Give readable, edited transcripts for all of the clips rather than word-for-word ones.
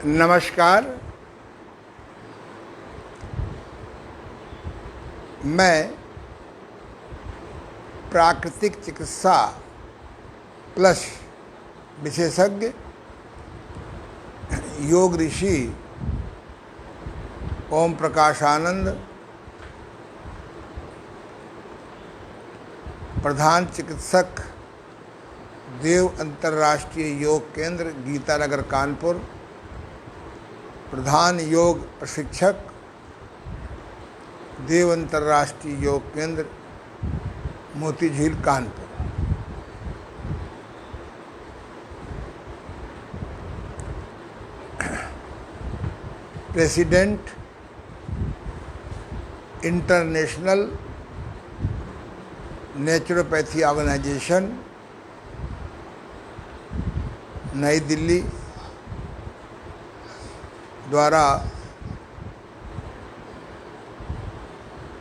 नमस्कार। मैं प्राकृतिक चिकित्सा प्लस विशेषज्ञ योग ऋषि ओम प्रकाशानंद, प्रधान चिकित्सक देव अंतर्राष्ट्रीय योग केंद्र गीतानगर कानपुर, प्रधान योग प्रशिक्षक देव अंतर्राष्ट्रीय योग केंद्र Moti Jheel Kanpur. President international naturopathy organisation, New Delhi द्वारा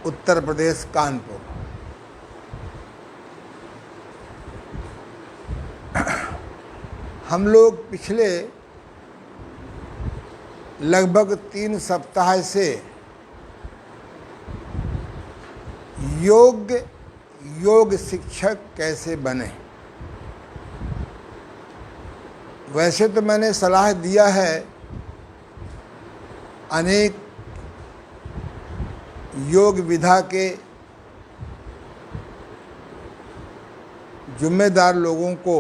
उत्तर प्रदेश कानपुर। हम लोग पिछले लगभग 3 सप्ताह से योग शिक्षक कैसे बने। वैसे तो मैंने सलाह दिया है अनेक योग विधा के जिम्मेदार लोगों को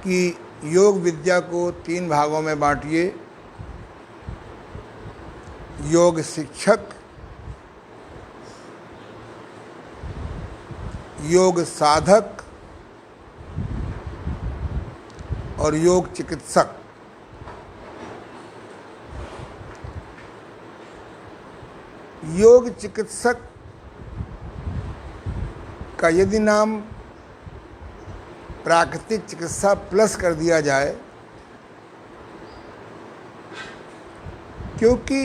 कि योग विद्या को 3 भागों में बांटिए: योग शिक्षक, योग साधक और योग चिकित्सक। योग चिकित्सक का यदि नाम प्राकृतिक चिकित्सा प्लस कर दिया जाए, क्योंकि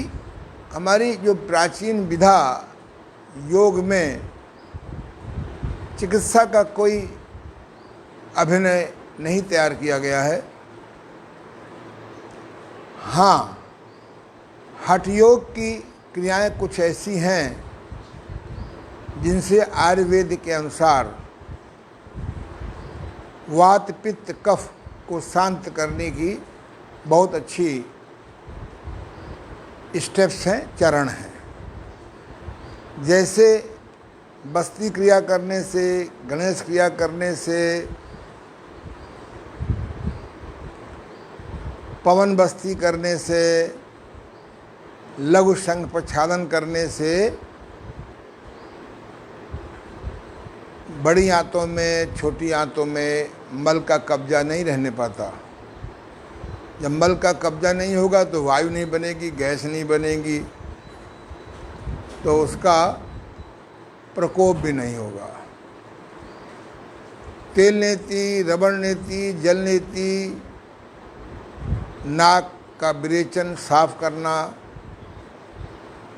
हमारी जो प्राचीन विधा योग में चिकित्सा का कोई अभिनय नहीं तैयार किया गया है। हाँ, हठ योग की क्रियाएं कुछ ऐसी हैं जिनसे आयुर्वेद के अनुसार वात पित्त कफ को शांत करने की बहुत अच्छी स्टेप्स हैं, चरण हैं। जैसे बस्ती क्रिया करने से, गणेश क्रिया करने से, पवन बस्ती करने से, लघु शंख प्रक्षालन करने से बड़ी आंतों में, छोटी आंतों में मल का कब्जा नहीं रहने पाता। जब मल का कब्जा नहीं होगा तो वायु नहीं बनेगी, गैस नहीं बनेगी, तो उसका प्रकोप भी नहीं होगा। तेल नेति, रबड़ नेति, जल नेति, नाक का विरेचन साफ करना,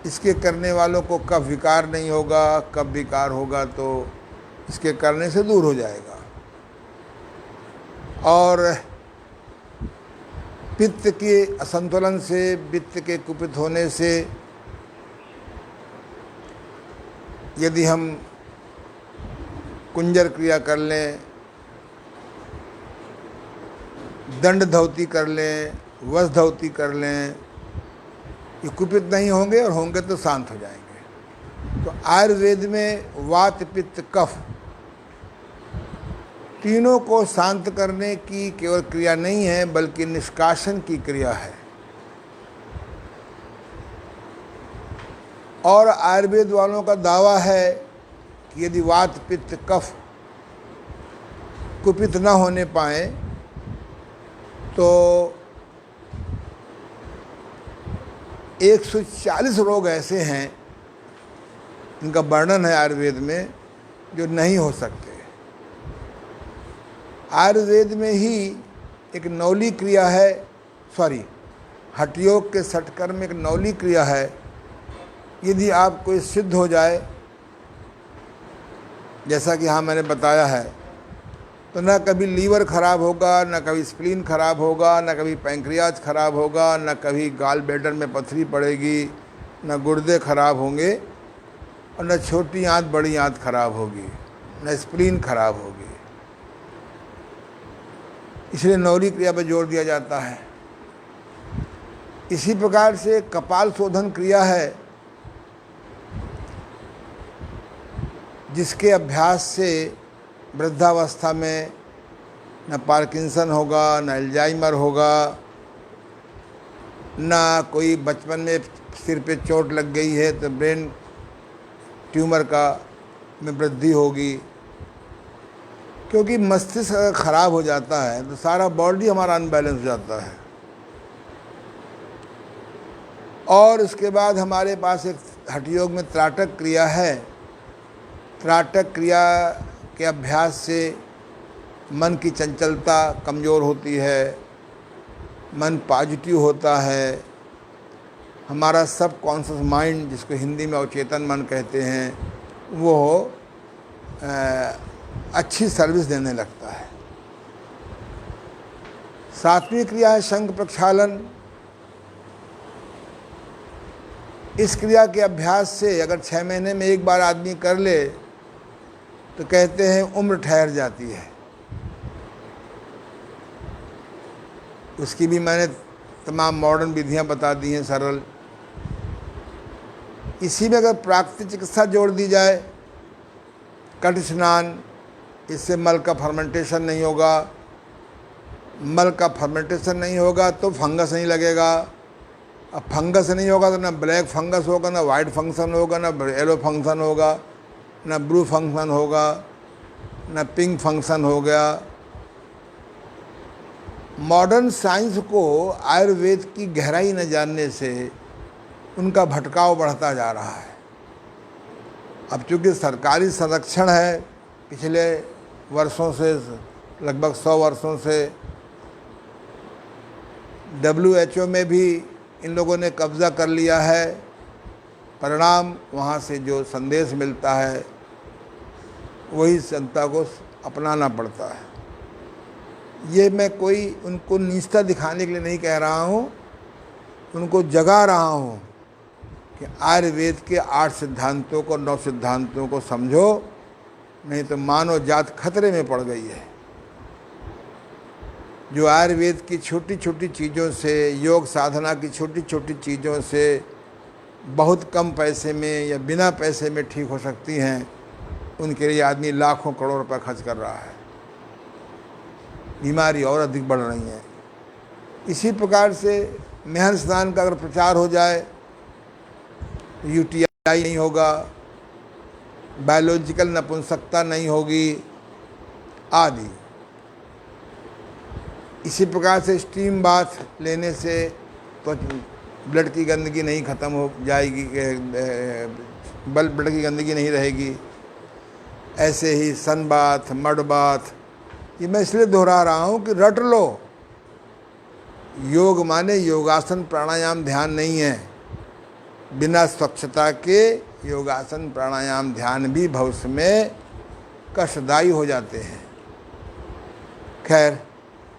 इसके करने वालों को कफ विकार नहीं होगा। कफ विकार होगा तो इसके करने से दूर हो जाएगा। और पित्त के असंतुलन से, पित्त के कुपित होने से यदि हम कुंजर क्रिया कर लें, दंड धौती कर लें, वश धौती कर लें, ये कुपित नहीं होंगे, और होंगे तो शांत हो जाएंगे। तो आयुर्वेद में वात पित्त कफ तीनों को शांत करने की केवल क्रिया नहीं है, बल्कि निष्कासन की क्रिया है। और आयुर्वेद वालों का दावा है कि यदि वात पित्त कफ कुपित न होने पाए तो 140 रोग ऐसे हैं इनका वर्णन है आयुर्वेद में जो नहीं हो सकते। आयुर्वेद में ही एक नौली क्रिया है, हठयोग के षटकर्म में एक नौली क्रिया है। यदि आपको सिद्ध हो जाए, जैसा कि हाँ मैंने बताया है तो ना कभी लीवर खराब होगा, ना कभी स्प्लीन खराब होगा, ना कभी पैंक्रियाज खराब होगा, ना कभी गाल ब्लैडर में पथरी पड़ेगी, ना गुर्दे खराब होंगे, और न छोटी आंत बड़ी आंत खराब होगी, न स्प्लीन खराब होगी। इसलिए नौरी क्रिया पर जोर दिया जाता है। इसी प्रकार से कपाल शोधन क्रिया है, जिसके अभ्यास से वृद्धावस्था में न पार्किंसन होगा, न अल्जाइमर होगा, ना कोई बचपन में सिर पे चोट लग गई है तो ब्रेन ट्यूमर का में वृद्धि होगी। क्योंकि मस्तिष्क अगर खराब हो जाता है तो सारा बॉडी हमारा अनबैलेंस हो जाता है। और उसके बाद हमारे पास एक हठयोग में त्राटक क्रिया है। त्राटक क्रिया के अभ्यास से मन की चंचलता कमज़ोर होती है, मन पॉजिटिव होता है, हमारा सब कॉन्शियस माइंड, जिसको हिंदी में अवचेतन मन कहते हैं, वो अच्छी सर्विस देने लगता है। सातवीं क्रिया है शंख प्रक्षालन। इस क्रिया के अभ्यास से अगर 6 महीने में एक बार आदमी कर ले तो कहते हैं उम्र ठहर जाती है। उसकी भी मैंने तमाम मॉडर्न विधियां बता दी हैं, सरल। इसी में अगर प्राकृतिक चिकित्सा जोड़ दी जाए, कट स्नान, इससे मल का फर्मेंटेशन नहीं होगा। मल का फर्मेंटेशन नहीं होगा तो फंगस नहीं लगेगा। अब फंगस नहीं होगा तो ना ब्लैक फंगस होगा, ना वाइट फंक्शन होगा, ना येलो फंक्शन होगा, ना ब्लू फंक्शन होगा, ना पिंक फंक्शन हो गया। मॉडर्न साइंस को आयुर्वेद की गहराई न जानने से उनका भटकाव बढ़ता जा रहा है। अब चूँकि सरकारी संरक्षण है, पिछले वर्षों से, लगभग 100 वर्षों से WHO में भी इन लोगों ने कब्ज़ा कर लिया है। परिणाम वहाँ से जो संदेश मिलता है वही जनता को अपनाना पड़ता है। ये मैं कोई उनको नीचता दिखाने के लिए नहीं कह रहा हूँ, उनको जगा रहा हूँ कि आयुर्वेद के 8 सिद्धांतों को, 9 सिद्धांतों को समझो, नहीं तो मानव जात खतरे में पड़ गई है। जो आयुर्वेद की छोटी छोटी चीज़ों से, योग साधना की छोटी छोटी चीज़ों से बहुत कम पैसे में या बिना पैसे में ठीक हो सकती हैं, उनके लिए आदमी लाखों करोड़ रुपए खर्च कर रहा है। बीमारी और अधिक बढ़ रही हैं। इसी प्रकार से मेहर स्नान का अगर प्रचार हो जाए, UTI नहीं होगा, बायोलॉजिकल नपुंसकता नहीं होगी आदि। इसी प्रकार से स्टीम बाथ लेने से तो ब्लड की गंदगी नहीं ख़त्म हो जाएगी, ब्लड की गंदगी नहीं रहेगी। ऐसे ही सन बाथ, मड बाथ, ये मैं इसलिए दोहरा रहा हूँ कि रट लो। योग माने योगासन प्राणायाम ध्यान नहीं है। बिना स्वच्छता के योगासन प्राणायाम ध्यान भी भविष्य में कष्टदायी हो जाते हैं। खैर,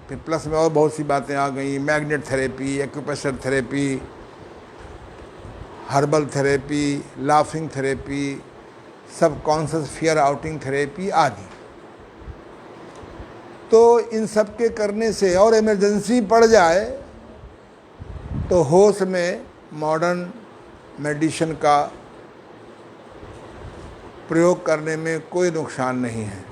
फिर प्लस में और बहुत सी बातें आ गई। Magnet therapy, acupressure therapy, herbal therapy, laughing therapy, सब कॉन्शियस फियर आउटिंग थेरेपी आदि। तो इन सब के करने से और इमरजेंसी पड़ जाए तो होश में मॉडर्न मेडिसिन का प्रयोग करने में कोई नुकसान नहीं है।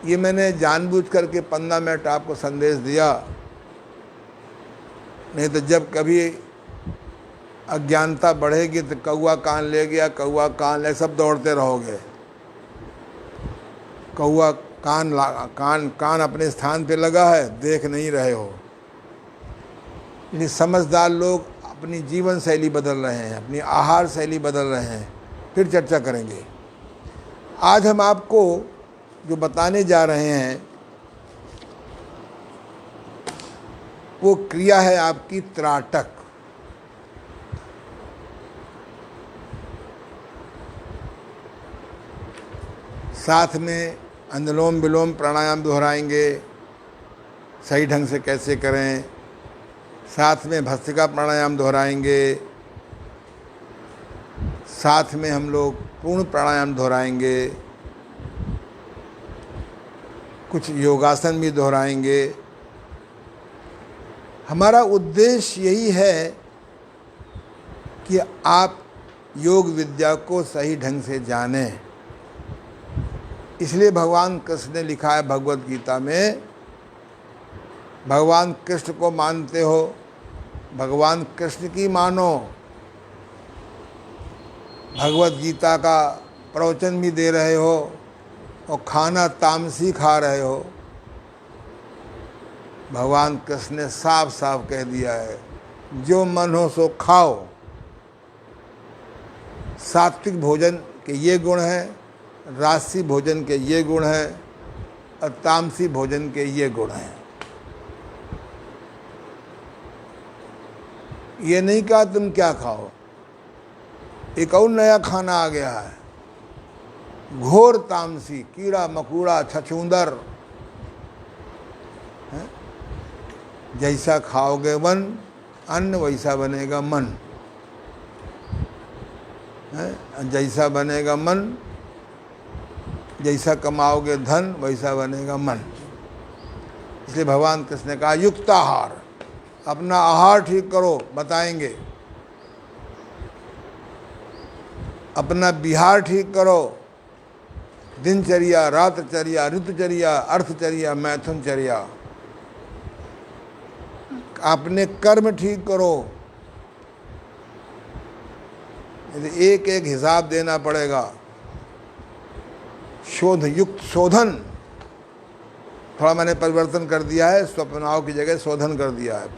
ये मैंने जानबूझ करके 15 मिनट आपको संदेश दिया, नहीं तो जब कभी अज्ञानता बढ़ेगी तो कौआ कान ले गया, कौआ कान ले, सब दौड़ते रहोगे। कौआ कान अपने स्थान पे लगा है, देख नहीं रहे हो। यानी समझदार लोग अपनी जीवन शैली बदल रहे हैं, अपनी आहार शैली बदल रहे हैं। फिर चर्चा करेंगे। आज हम आपको जो बताने जा रहे हैं वो क्रिया है आपकी त्राटक। साथ में अनुलोम विलोम प्राणायाम दोहराएंगे, सही ढंग से कैसे करें। साथ में भस्त्रिका प्राणायाम दोहराएंगे, साथ में हम लोग पूर्ण प्राणायाम दोहराएंगे, कुछ योगासन भी दोहराएंगे। हमारा उद्देश्य यही है कि आप योग विद्या को सही ढंग से जानें। इसलिए भगवान कृष्ण ने लिखा है भगवत गीता में, भगवान कृष्ण को मानते हो, भगवान कृष्ण की मानो। भगवत गीता का प्रवचन भी दे रहे हो और खाना तामसी खा रहे हो। भगवान कृष्ण ने साफ साफ कह दिया है, जो मन हो सो खाओ। सात्विक भोजन के ये गुण हैं, राजसी भोजन के ये गुण हैं और तामसी भोजन के ये गुण हैं। ये नहीं कहा तुम क्या खाओ। एक और नया खाना आ गया है, घोर तामसी, कीड़ा मकोड़ा छछूंदर। जैसा खाओगे वन अन्न वैसा बनेगा मन, जैसा बनेगा मन, जैसा कमाओगे धन वैसा बनेगा मन। इसलिए भगवान कृष्ण ने कहा युक्त आहार, अपना आहार ठीक करो, बताएंगे। अपना विहार ठीक करो, दिनचर्या, रातचर्या, ऋतुचर्या, अर्थचर्या, मैथुनचर्या। अपने कर्म ठीक करो। एक एक हिसाब देना पड़ेगा। शोध युक्त शोधन, थोड़ा मैंने परिवर्तन कर दिया है, स्वप्नाओं की जगह शोधन कर दिया है।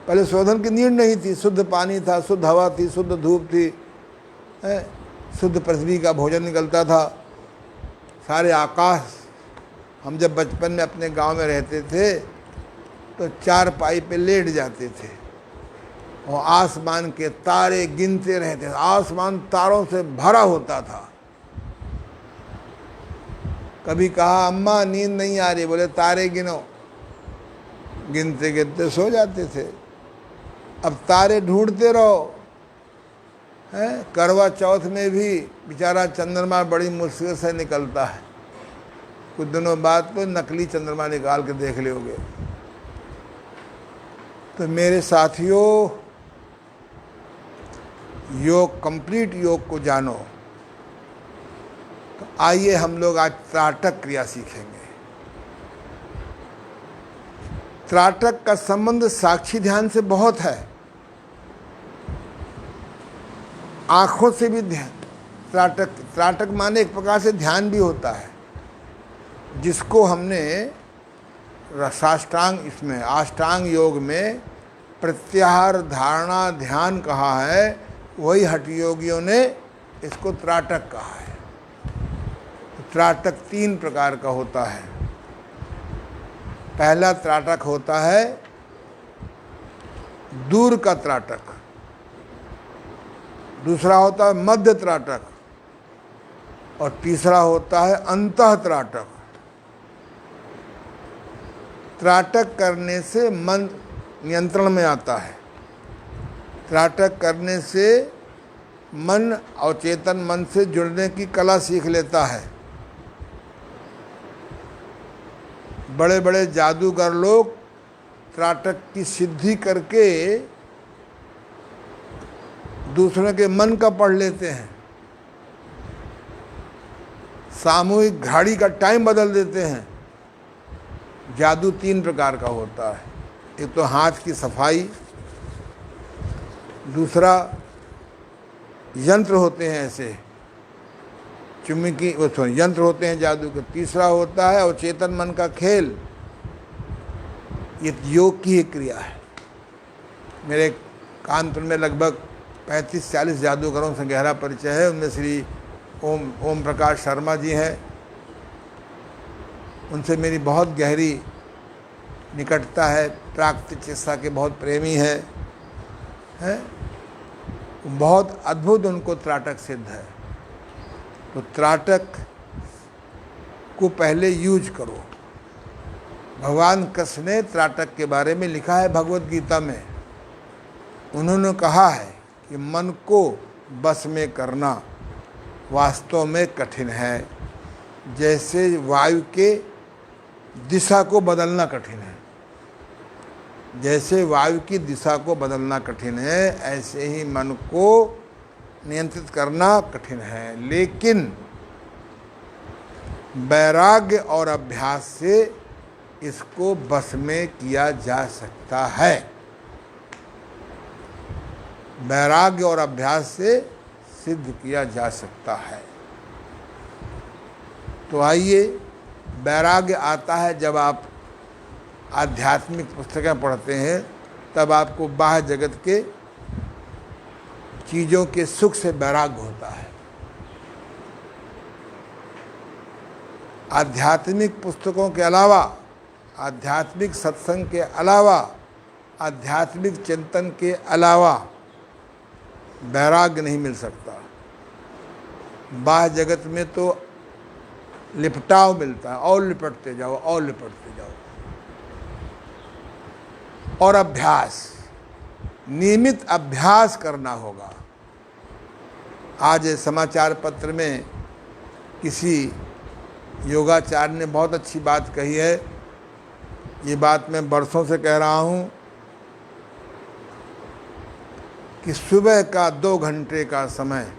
पहले शोधन की नीड नहीं थी, शुद्ध पानी था, शुद्ध हवा थी, शुद्ध धूप थी, शुद्ध पृथ्वी का भोजन निकलता था, सारे आकाश। हम जब बचपन में अपने गांव में रहते थे तो चारपाई पे लेट जाते थे और आसमान के तारे गिनते रहते थे। आसमान तारों से भरा होता था। कभी कहा अम्मा नींद नहीं आ रही, बोले तारे गिनो। गिनते गिनते सो जाते थे। अब तारे ढूंढते रहो। करवा चौथ में भी बेचारा चंद्रमा बड़ी मुश्किल से निकलता है। कुछ दिनों बाद तो नकली चंद्रमा निकाल के देख लोगे। तो मेरे साथियों, योग, कंप्लीट योग को जानो। तो आइए हम लोग आज त्राटक क्रिया सीखेंगे। त्राटक का संबंध साक्षी ध्यान से बहुत है, आंखों से भी ध्यान। त्राटक माने एक प्रकार से ध्यान भी होता है, जिसको हमने साष्टांग, इसमें अष्टांग योग में प्रत्याहार, धारणा, ध्यान कहा है। वही हठ योगियों ने इसको त्राटक कहा है। तो त्राटक 3 प्रकार का होता है। पहला त्राटक होता है दूर का त्राटक, दूसरा होता है मध्य त्राटक और तीसरा होता है अंतः त्राटक। त्राटक करने से मन नियंत्रण में आता है। त्राटक करने से मन अवचेतन मन से जुड़ने की कला सीख लेता है। बड़े बड़े जादूगर लोग त्राटक की सिद्धि करके दूसरों के मन का पढ़ लेते हैं। सामूहिक घड़ी का टाइम बदल देते हैं। जादू 3 प्रकार का होता है। एक तो हाथ की सफाई, दूसरा यंत्र होते हैं ऐसे चुम्बकी यंत्र होते हैं जादू के, तीसरा होता है और चेतन मन का खेल। ये योग की ही क्रिया है। मेरे कानपुर में लगभग 35-40 जादूगरों से गहरा परिचय है। उनमें श्री ओम प्रकाश शर्मा जी हैं। उनसे मेरी बहुत गहरी निकटता है। प्राकृतिक चिकित्सा के बहुत प्रेमी हैं। बहुत अद्भुत उनको त्राटक सिद्ध है। तो त्राटक को पहले यूज करो। भगवान कृष्ण ने त्राटक के बारे में लिखा है भगवत गीता में। उन्होंने कहा है कि मन को बस में करना वास्तव में कठिन है, जैसे वायु के दिशा को बदलना कठिन है। जैसे वायु की दिशा को बदलना कठिन है, ऐसे ही मन को नियंत्रित करना कठिन है। लेकिन वैराग्य और अभ्यास से इसको बस में किया जा सकता है। वैराग्य और अभ्यास से सिद्ध किया जा सकता है। तो आइए, वैराग्य आता है जब आप आध्यात्मिक पुस्तकें पढ़ते हैं, तब आपको बाह्य जगत के चीज़ों के सुख से वैराग्य होता है। आध्यात्मिक पुस्तकों के अलावा, आध्यात्मिक सत्संग के अलावा, आध्यात्मिक चिंतन के अलावा वैराग्य नहीं मिल सकता। बाह्य जगत में तो लिपटाव मिलता है, और लिपटते जाओ और लिपटते जाओ। और अभ्यास, नियमित अभ्यास करना होगा। आज समाचार पत्र में किसी योगाचार्य ने बहुत अच्छी बात कही है। ये बात मैं बरसों से कह रहा हूँ कि सुबह का 2 घंटे का समय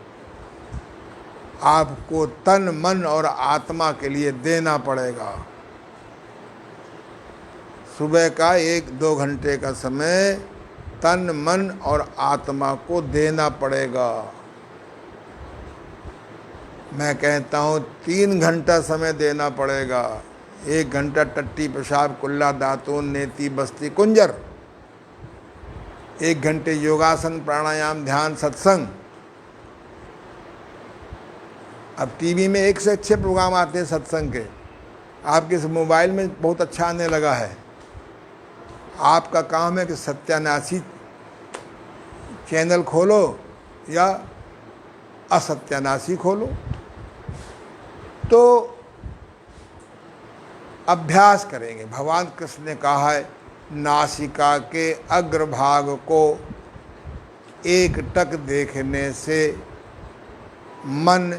आपको तन, मन और आत्मा के लिए देना पड़ेगा। सुबह का 1-2 घंटे का समय तन, मन और आत्मा को देना पड़ेगा। मैं कहता हूँ 3 घंटा समय देना पड़ेगा। 1 घंटा टट्टी, पेशाब, कुल्ला, दातून, नेति, बस्ती, कुंजर। 1 घंटे योगासन, प्राणायाम, ध्यान, सत्संग। अब टीवी में एक से अच्छे प्रोग्राम आते हैं सत्संग के। आपके इस मोबाइल में बहुत अच्छा आने लगा है। आपका काम है कि सत्यानाशी चैनल खोलो या असत्यानाशी खोलो। तो अभ्यास करेंगे। भगवान कृष्ण ने कहा है, नासिका के अग्रभाग को एकटक देखने से मन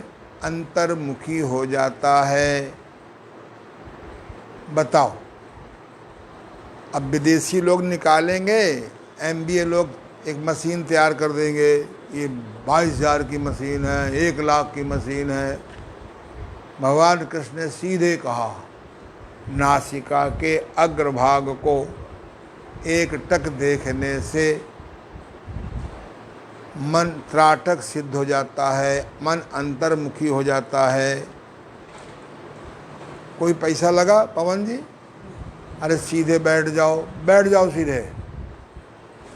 अंतर्मुखी हो जाता है। बताओ, अब विदेशी लोग निकालेंगे, MBA लोग एक मशीन तैयार कर देंगे, ये 22,000 की मशीन है, 1 लाख की मशीन है। भगवान कृष्ण ने सीधे कहा, नासिका के अग्रभाग को एकटक देखने से मन त्राटक सिद्ध हो जाता है, मन अंतर्मुखी हो जाता है। कोई पैसा लगा पवन जी? अरे सीधे बैठ जाओ सीधे।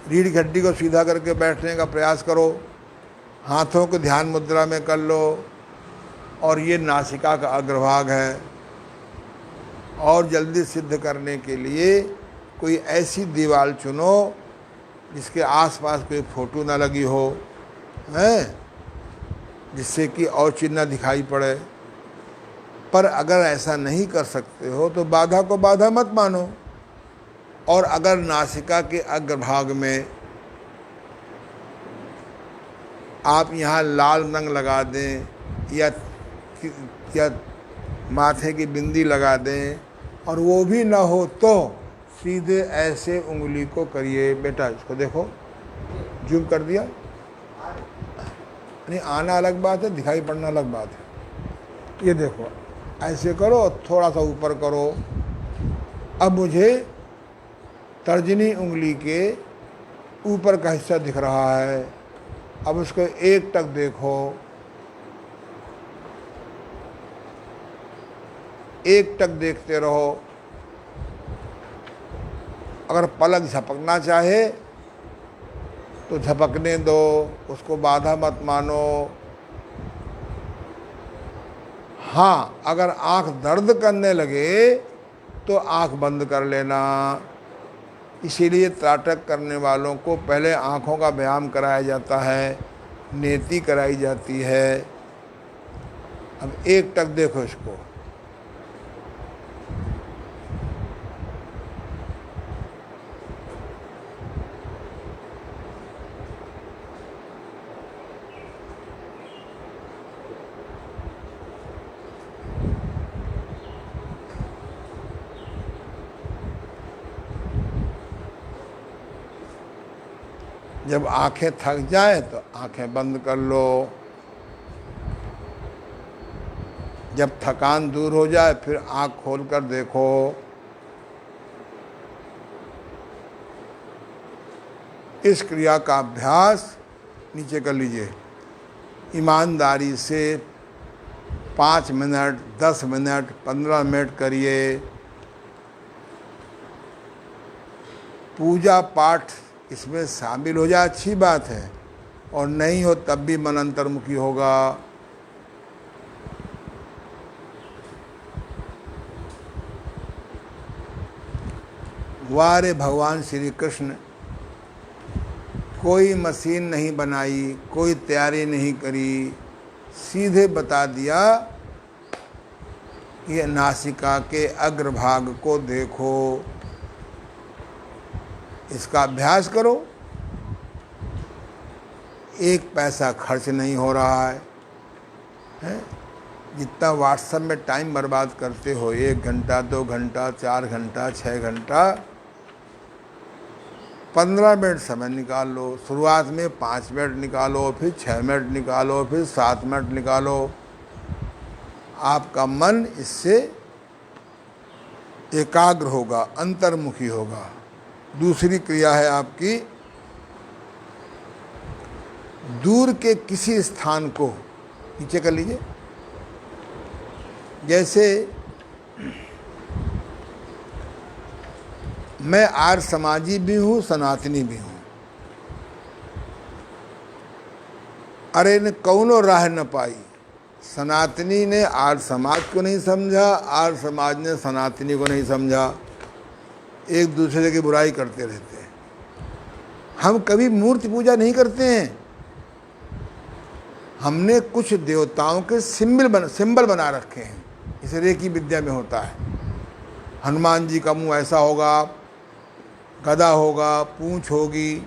रीढ़ की हड्डी को सीधा करके बैठने का प्रयास करो। हाथों को ध्यान मुद्रा में कर लो। और ये नासिका का अग्रभाग है। और जल्दी सिद्ध करने के लिए कोई ऐसी दीवार चुनो जिसके आसपास कोई फोटो ना लगी हो, हैं, जिससे कि और चीज़ ना दिखाई पड़े। पर अगर ऐसा नहीं कर सकते हो तो बाधा को बाधा मत मानो। और अगर नासिका के अग्रभाग में आप यहाँ लाल रंग लगा दें या माथे की बिंदी लगा दें और वो भी ना हो तो सीधे ऐसे उंगली को करिए। बेटा इसको देखो, जूम कर दिया। नहीं, आना अलग बात है, दिखाई पड़ना अलग बात है। ये देखो, ऐसे करो, थोड़ा सा ऊपर करो। अब मुझे तर्जनी उंगली के ऊपर का हिस्सा दिख रहा है। अब उसको एकटक देखो, एकटक देखते रहो। अगर पलक झपकना चाहे तो झपकने दो, उसको बाधा मत मानो। हाँ, अगर आँख दर्द करने लगे तो आँख बंद कर लेना। इसीलिए त्राटक करने वालों को पहले आँखों का व्यायाम कराया जाता है, नेति कराई जाती है। अब एकटक देखो इसको, जब आंखें थक जाए तो आंखें बंद कर लो। जब थकान दूर हो जाए फिर आंख खोलकर देखो। इस क्रिया का अभ्यास नीचे कर लीजिए। ईमानदारी से 5 मिनट, 10 मिनट, 15 मिनट करिए। पूजा पाठ इसमें शामिल हो जाए अच्छी बात है, और नहीं हो तब भी मन अंतर्मुखी होगा। वारे भगवान श्री कृष्ण, कोई मशीन नहीं बनाई, कोई तैयारी नहीं करी, सीधे बता दिया ये नासिका के अग्रभाग को देखो, इसका अभ्यास करो। एक पैसा खर्च नहीं हो रहा है? जितना व्हाट्सएप में टाइम बर्बाद करते हो, 1 घंटा, 2 घंटा, 4 घंटा, 6 घंटा, 15 मिनट समय निकाल लो। शुरुआत में 5 मिनट निकालो, फिर 6 मिनट निकालो, फिर 7 मिनट निकालो। आपका मन इससे एकाग्र होगा, अंतर्मुखी होगा। दूसरी क्रिया है आपकी, दूर के किसी स्थान को नीचे कर लीजिए। जैसे मैं आर्य समाजी भी हूँ, सनातनी भी हूँ। अरे ने कौनो राह न पाई। सनातनी ने आर्य समाज को नहीं समझा, आर्य समाज ने सनातनी को नहीं समझा। एक दूसरे की बुराई करते रहते हैं। हम कभी मूर्ति पूजा नहीं करते हैं। हमने कुछ देवताओं के सिंबल बना रखे हैं। इसे रेकी विद्या में होता है। हनुमान जी का मुंह ऐसा होगा, गदा होगा, पूंछ होगी।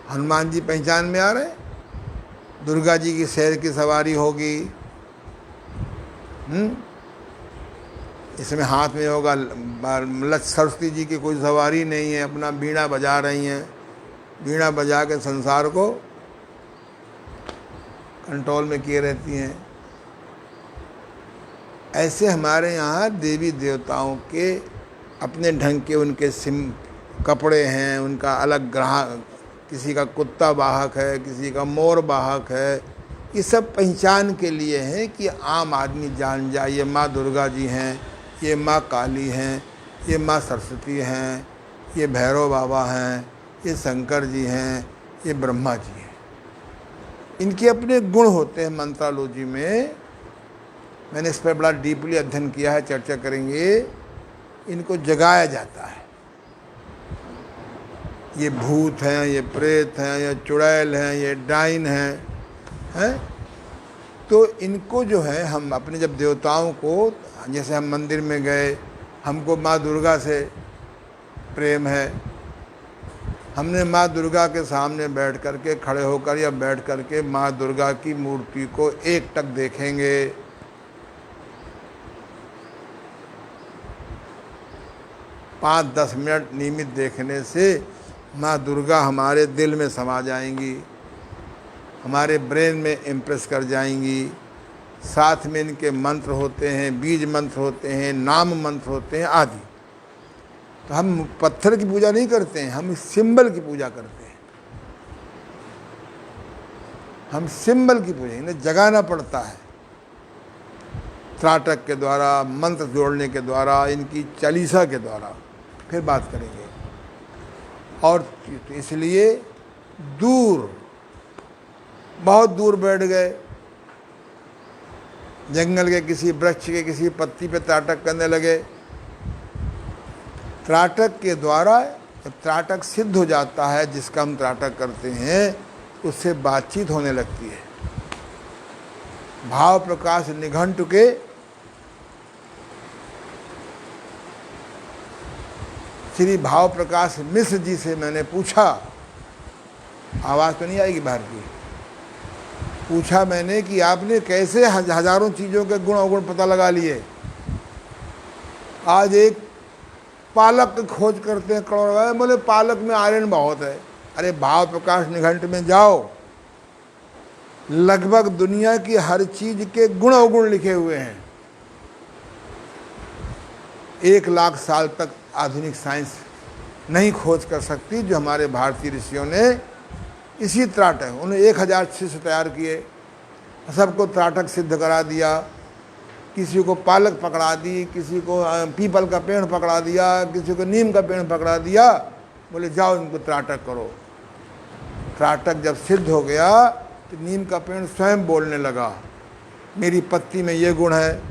हनुमान जी पहचान में आ रहे। दुर्गा जी की शेर की सवारी होगी। इसमें हाथ में होगा। सरस्वती जी की कोई सवारी नहीं है, अपना बीड़ा बजा रही हैं। बीड़ा बजा के संसार को कंट्रोल में किए रहती हैं। ऐसे हमारे यहाँ देवी देवताओं के अपने ढंग के उनके कपड़े हैं, उनका अलग ग्राहक, किसी का कुत्ता वाहक है, किसी का मोर वाहक है। ये सब पहचान के लिए है कि आम आदमी जान जाए ये माँ दुर्गा जी हैं, ये माँ काली हैं, ये माँ सरस्वती हैं, ये भैरव बाबा हैं, ये शंकर जी हैं, ये ब्रह्मा जी हैं। इनके अपने गुण होते हैं। मंत्रालोजी में मैंने इस पर बड़ा डीपली अध्ययन किया है, चर्चा करेंगे। इनको जगाया जाता है। ये भूत हैं, ये प्रेत हैं, ये चुड़ैल हैं, ये डाइन हैं। तो इनको जो है हम अपने जब देवताओं को, जैसे हम मंदिर में गए, हमको माँ दुर्गा से प्रेम है, हमने माँ दुर्गा के सामने बैठ कर के, खड़े होकर या बैठ कर के माँ दुर्गा की मूर्ति को एकटक देखेंगे। 5-10 मिनट नियमित देखने से माँ दुर्गा हमारे दिल में समा जाएंगी, हमारे ब्रेन में इम्प्रेस कर जाएंगी। साथ में इनके मंत्र होते हैं, बीज मंत्र होते हैं, नाम मंत्र होते हैं आदि। तो हम पत्थर की पूजा नहीं करते हैं, हम सिंबल की पूजा करते हैं। हम सिंबल की पूजा, इन्हें जगाना पड़ता है। त्राटक के द्वारा, मंत्र जोड़ने के द्वारा, इनकी चालीसा के द्वारा। फिर बात करेंगे। और इसलिए दूर, बहुत दूर बैठ गए, जंगल के किसी वृक्ष के किसी पत्ती पे त्राटक करने लगे। त्राटक के द्वारा जब त्राटक सिद्ध हो जाता है, जिसका हम त्राटक करते हैं, उससे बातचीत होने लगती है। भाव प्रकाश निघंटु के श्री भाव प्रकाश मिश्र जी से मैंने पूछा, आवाज़ तो नहीं आएगी बाहर की, पूछा मैंने कि आपने कैसे हजारों चीज़ों के गुण अवगुण पता लगा लिए। आज एक पालक की खोज करते हैं करोड़, बोले पालक में आयरन बहुत है। अरे भाव प्रकाश निघंट में जाओ, लगभग दुनिया की हर चीज के गुण अवगुण लिखे हुए हैं। 1,00,000 साल तक आधुनिक साइंस नहीं खोज कर सकती जो हमारे भारतीय ऋषियों ने इसी त्राटक, उन्हें 1000 शिष्य तैयार किए, सबको त्राटक सिद्ध करा दिया। किसी को पालक पकड़ा दी, किसी को पीपल का पेड़ पकड़ा दिया, किसी को नीम का पेड़ पकड़ा दिया, बोले जाओ इनको त्राटक करो। त्राटक जब सिद्ध हो गया तो नीम का पेड़ स्वयं बोलने लगा, मेरी पत्ती में ये गुण है,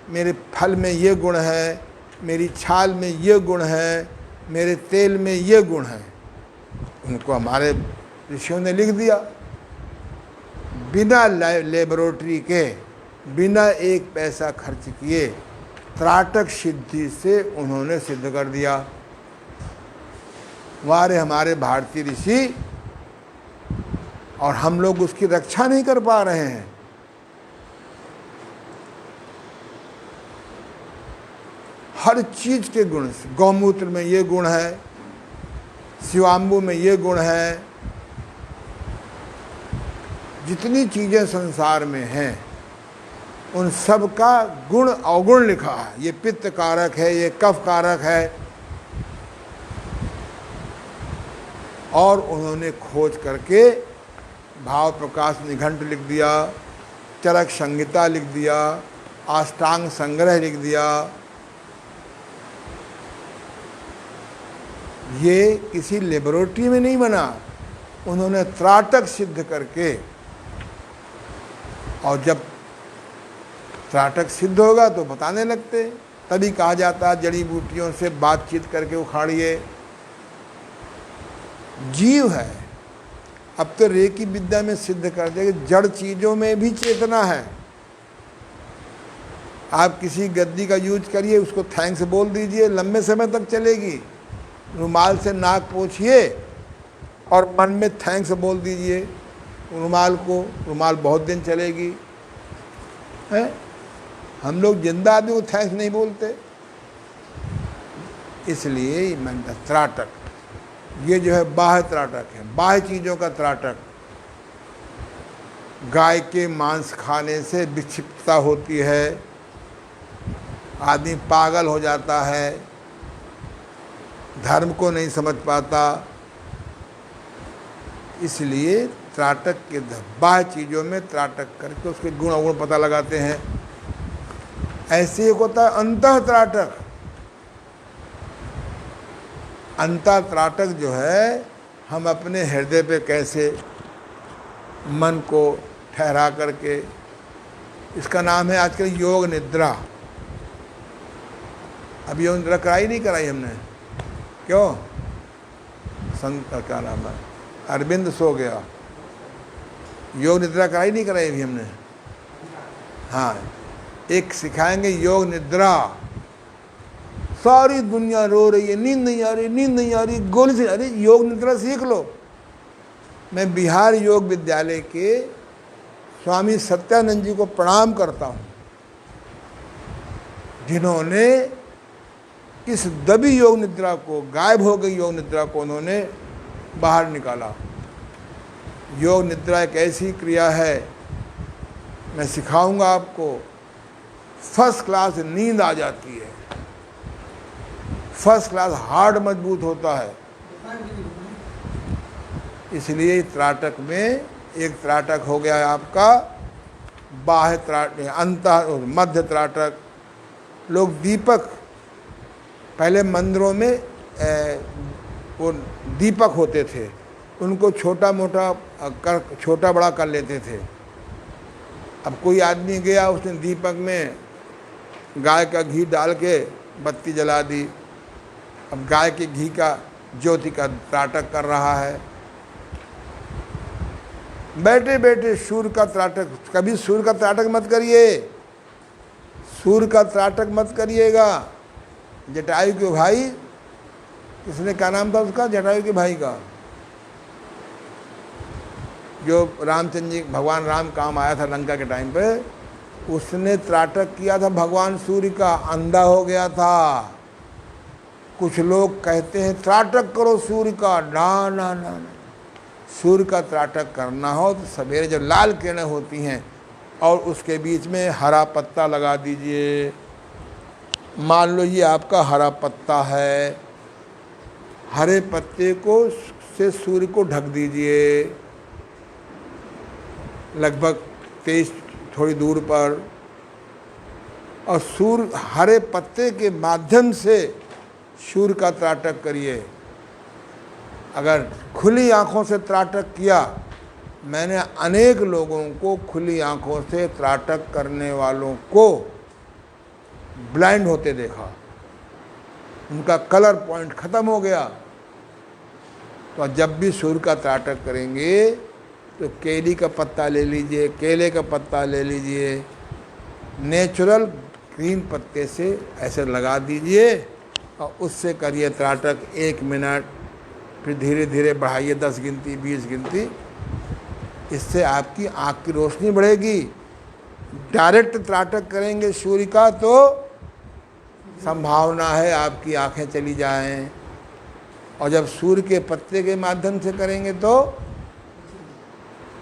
मेरे फल में ये गुण है, मेरी छाल में ये गुण है, मेरे तेल में ये गुण है। उनको हमारे ऋषियों ने लिख दिया, बिना लेबोरेटरी के, बिना एक पैसा खर्च किए त्राटक सिद्धि से उन्होंने सिद्ध कर दिया। हमारे हमारे भारतीय ऋषि, और हम लोग उसकी रक्षा नहीं कर पा रहे हैं। हर चीज के गुण, गौमूत्र में ये गुण है, शिवाम्बु में ये गुण है, जितनी चीजें संसार में हैं उन सब का गुण अवगुण लिखा है। ये पित्त कारक है, ये कफ कारक है, और उन्होंने खोज करके भाव प्रकाश निघंट लिख दिया, चरक संहिता लिख दिया, अष्टांग संग्रह लिख दिया। ये किसी लेबोरेटरी में नहीं बना, उन्होंने त्राटक सिद्ध करके, और जब त्राटक सिद्ध होगा तो बताने लगते, तभी कहा जाता है जड़ी बूटियों से बातचीत करके उखाड़िए। जीव है, अब तो रेकी विद्या में सिद्ध कर दिया कि जड़ चीजों में भी चेतना है। आप किसी गद्दी का यूज करिए, उसको थैंक्स बोल दीजिए, लंबे समय तक चलेगी। रुमाल से नाक पोंछिए और मन में थैंक्स बोल दीजिए रुमाल को, रुमाल बहुत दिन चलेगी। है, हम लोग जिंदा आदमी को थैंक्स नहीं बोलते। इसलिए मंत्र त्राटक, ये जो है बाह्य त्राटक है, बाह्य चीज़ों का त्राटक। गाय के मांस खाने से विक्षिप्तता होती है, आदमी पागल हो जाता है, धर्म को नहीं समझ पाता। इसलिए त्राटक के बाह्य चीज़ों में त्राटक करके उसके गुण अवगुण पता लगाते हैं। ऐसे एक होता है अंतः त्राटक। अंतः त्राटक जो है, हम अपने हृदय पे कैसे मन को ठहरा करके, इसका नाम है आजकल योग निद्रा। अभी योग निद्रा कराई नहीं कराई हमने, क्यों? संत का क्या नाम है, अरविंद सो गया, योग निद्रा कराई नहीं कराई अभी हमने। हाँ, एक सिखाएंगे योग निद्रा। सारी दुनिया रो रही है, नींद नहीं आ रही, नींद नहीं आ रही, गोली से, अरे योग निद्रा सीख लो। मैं बिहार योग विद्यालय के स्वामी सत्यानंद जी को प्रणाम करता हूँ, जिन्होंने इस दबी योग निद्रा को, गायब हो गई योग निद्रा को उन्होंने बाहर निकाला। योग निद्रा एक ऐसी क्रिया है, मैं सिखाऊंगा आपको, फर्स्ट क्लास नींद आ जाती है, फर्स्ट क्लास हार्ट मजबूत होता है। इसलिए त्राटक में एक त्राटक हो गया है आपका बाह्य त्राटक, अंतः मध्य त्राटक। लोग दीपक, पहले मंदिरों में वो दीपक होते थे, उनको छोटा मोटा कर, छोटा बड़ा कर लेते थे। अब कोई आदमी गया, उसने दीपक में गाय का घी डाल के बत्ती जला दी, अब गाय के घी का ज्योति का त्राटक कर रहा है। बैठे बैठे सूर्य का त्राटक, कभी सूर्य का त्राटक मत करिए, सूर्य का त्राटक मत करिएगा। जटायु के भाई, किसने, क्या नाम था उसका, जटायु के भाई का, जो रामचंद्र जी, भगवान राम काम आया था लंका के टाइम पे, उसने त्राटक किया था भगवान सूर्य का, अंधा हो गया था, कुछ लोग कहते हैं त्राटक करो सूर्य का, ना ना ना ना, सूर्य का त्राटक करना हो तो सवेरे जब लाल किरणें होती हैं और उसके बीच में हरा पत्ता लगा दीजिए। मान लो ये आपका हरा पत्ता है, हरे पत्ते को से सूर्य को ढक दीजिए लगभग 23 थोड़ी दूर पर, और सूर्य हरे पत्ते के माध्यम से सूर्य का त्राटक करिए। अगर खुली आंखों से त्राटक किया, मैंने अनेक लोगों को खुली आंखों से त्राटक करने वालों को ब्लाइंड होते देखा, उनका कलर पॉइंट खत्म हो गया। तो जब भी सूर्य का त्राटक करेंगे तो केली का पत्ता ले लीजिए, केले का पत्ता ले लीजिए, नेचुरल ग्रीन पत्ते से ऐसे लगा दीजिए और उससे करिए त्राटक 1 मिनट, फिर धीरे धीरे बढ़ाइए 10 गिनती 20 गिनती। इससे आपकी आँख की रोशनी बढ़ेगी। डायरेक्ट त्राटक करेंगे सूर्य का तो संभावना है आपकी आँखें चली जाएं, और जब सूर्य के पत्ते के माध्यम से करेंगे तो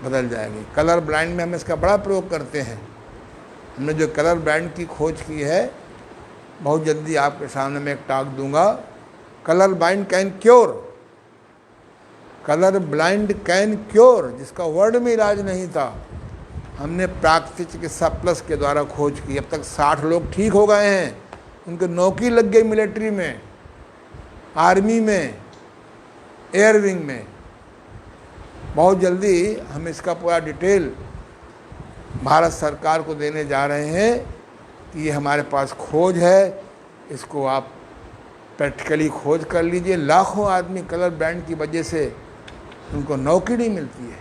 बदल जाएंगे। कलर ब्लाइंड में हम इसका बड़ा प्रयोग करते हैं। हमने जो कलर ब्लाइंड की खोज की है, बहुत जल्दी आपके सामने मैं एक टॉक दूंगा। Colour blind can cure, colour blind can cure, जिसका वर्ड में इलाज नहीं था, हमने प्राकृतिक चिकित्सा प्लस के द्वारा खोज की। अब तक 60 लोग ठीक हो गए हैं, उनके नौकरी लग गई मिलिट्री में, आर्मी में, एयर विंग में। बहुत जल्दी हम इसका पूरा डिटेल भारत सरकार को देने जा रहे हैं कि ये हमारे पास खोज है, इसको आप प्रैक्टिकली खोज कर लीजिए। लाखों आदमी कलर ब्लाइंड की वजह से उनको नौकरी नहीं मिलती है।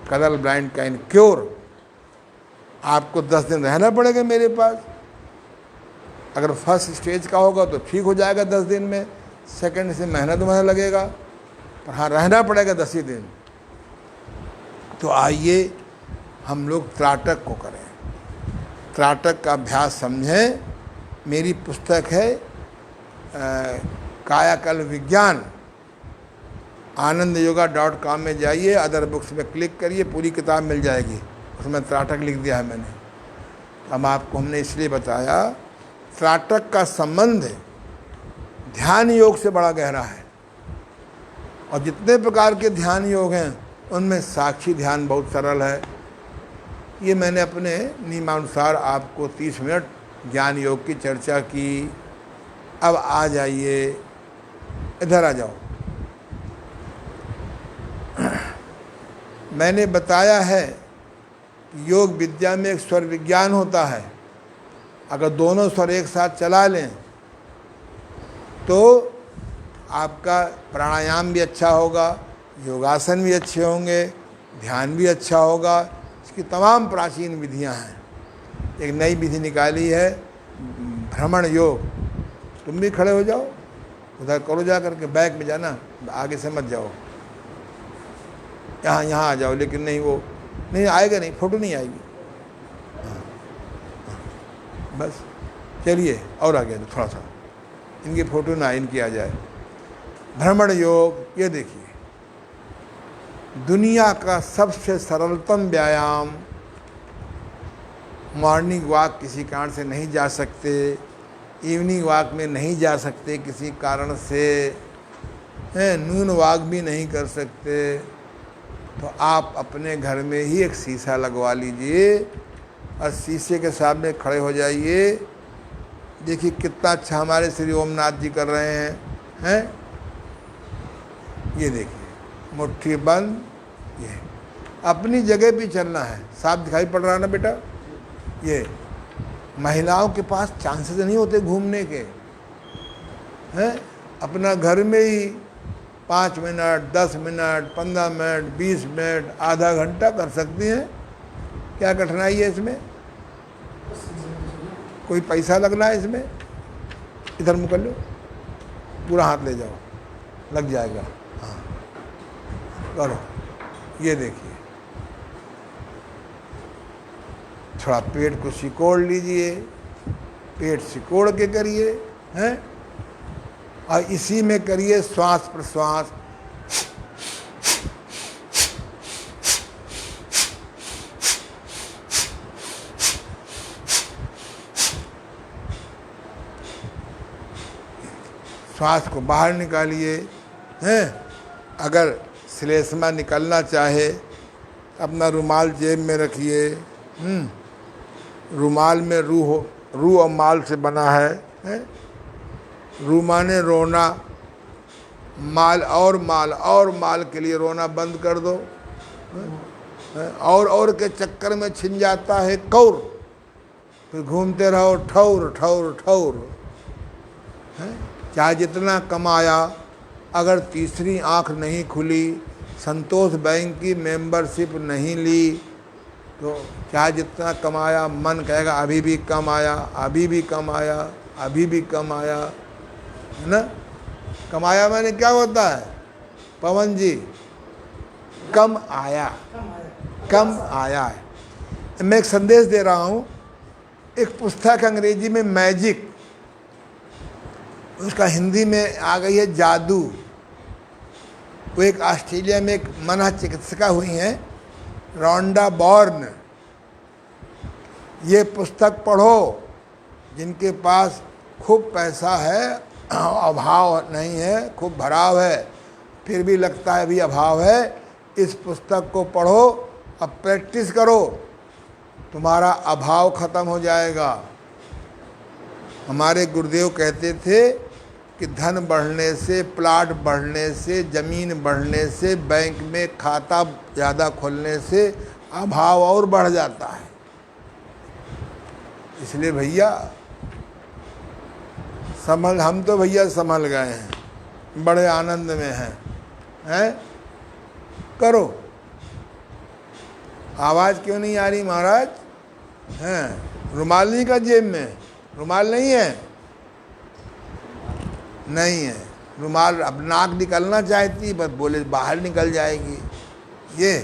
Colour blind can cure. आपको 10 दिन रहना पड़ेगा मेरे पास। अगर फर्स्ट स्टेज का होगा तो ठीक हो जाएगा 10 दिन में, सेकंड से महीना 2 महीना लगेगा, पर हाँ रहना पड़ेगा 10 ही दिन। तो आइए हम लोग त्राटक को करें, त्राटक का अभ्यास समझें। मेरी पुस्तक है कायाकल्प विज्ञान, आनंदयोगा.com में जाइए, अदर बुक्स में क्लिक करिए, पूरी किताब मिल जाएगी। उसमें त्राटक लिख दिया है मैंने। अब आपको हमने इसलिए बताया, त्राटक का संबंध ध्यान योग से बड़ा गहरा है, और जितने प्रकार के ध्यान योग हैं उनमें साक्षी ध्यान बहुत सरल है। ये मैंने अपने नियमानुसार आपको 30 मिनट ज्ञान योग की चर्चा की। अब आ जाइए, इधर आ जाओ। मैंने बताया है कि योग विद्या में एक स्वर विज्ञान होता है। अगर दोनों स्वर एक साथ चला लें तो आपका प्राणायाम भी अच्छा होगा, योगासन भी अच्छे होंगे, ध्यान भी अच्छा होगा। इसकी तमाम प्राचीन विधियां हैं। एक नई विधि निकाली है, भ्रमण योग। तुम भी खड़े हो जाओ, उधर करो, जा करके बैक में जाना, आगे से मत जाओ, यहाँ आ जाओ। लेकिन नहीं, वो नहीं आएगा, नहीं फोटो नहीं आएगी। हाँ, बस चलिए और आगे थोड़ा सा, इनकी फोटो ना इनकी आ जाए। भ्रमण योग, ये देखिए, दुनिया का सबसे सरलतम व्यायाम। मॉर्निंग वॉक किसी कारण से नहीं जा सकते, इवनिंग वॉक में नहीं जा सकते किसी कारण से, नून वॉक भी नहीं कर सकते, तो आप अपने घर में ही एक शीशा लगवा लीजिए और शीशे के सामने खड़े हो जाइए। देखिए कितना अच्छा हमारे श्री ओमनाथ जी कर रहे हैं। ये देखिए, मुट्ठी बंद, ये अपनी जगह पे चलना है। साफ दिखाई पड़ रहा है ना बेटा? ये महिलाओं के पास चांसेस नहीं होते घूमने के, हैं? अपना घर में ही 5 मिनट, 10 मिनट, 15 मिनट, 20 मिनट, आधा घंटा कर सकती हैं। क्या कठिनाई है इसमें? कोई पैसा लगना है इसमें? इधर मुँह कर लो, पूरा हाथ ले जाओ, लग जाएगा। हाँ करो। ये देखिए, थोड़ा पेट को सिकोड़ लीजिए, पेट सिकोड़ के करिए, हैं? और इसी में करिए श्वास प्रश्वास। श्वास को बाहर निकालिए, हैं। अगर श्लेष्मा निकलना चाहे अपना रुमाल जेब में रखिए। रुमाल में रूह और माल से बना है, हैं? रू माने रोना, माल और माल के लिए रोना बंद कर दो। और के चक्कर में छिन जाता है कौर, फिर घूमते रहो ठौर ठौर ठौर। चाहे जितना कमाया, अगर तीसरी आंख नहीं खुली, संतोष बैंक की मेंबरशिप नहीं ली, तो चाहे जितना कमाया मन कहेगा अभी भी कम आया, अभी भी कम आया, अभी भी कम आया, है ना। कमाया मैंने क्या होता है पवन जी? कम आया, कम आया है। मैं एक संदेश दे रहा हूँ। एक पुस्तक अंग्रेजी में मैजिक, उसका हिंदी में आ गई है जादू। वो एक ऑस्ट्रेलिया में एक मनोचिकित्सिका हुई हैं, रोंडा बॉर्न। ये पुस्तक पढ़ो। जिनके पास खूब पैसा है, अभाव नहीं है, खूब भराव है, फिर भी लगता है अभी अभाव है, इस पुस्तक को पढ़ो। अब प्रैक्टिस करो, तुम्हारा अभाव खत्म हो जाएगा। हमारे गुरुदेव कहते थे कि धन बढ़ने से, प्लाट बढ़ने से, ज़मीन बढ़ने से, बैंक में खाता ज़्यादा खोलने से अभाव और बढ़ जाता है। इसलिए भैया हम तो भैया संभल गए हैं, बड़े आनंद में हैं। करो। आवाज़ क्यों नहीं आ रही महाराज? हैं, रुमाल नहीं का जेब में? रुमाल नहीं है? नहीं है रुमाल। अब नाक निकलना चाहती, बस बोले बाहर निकल जाएगी। ये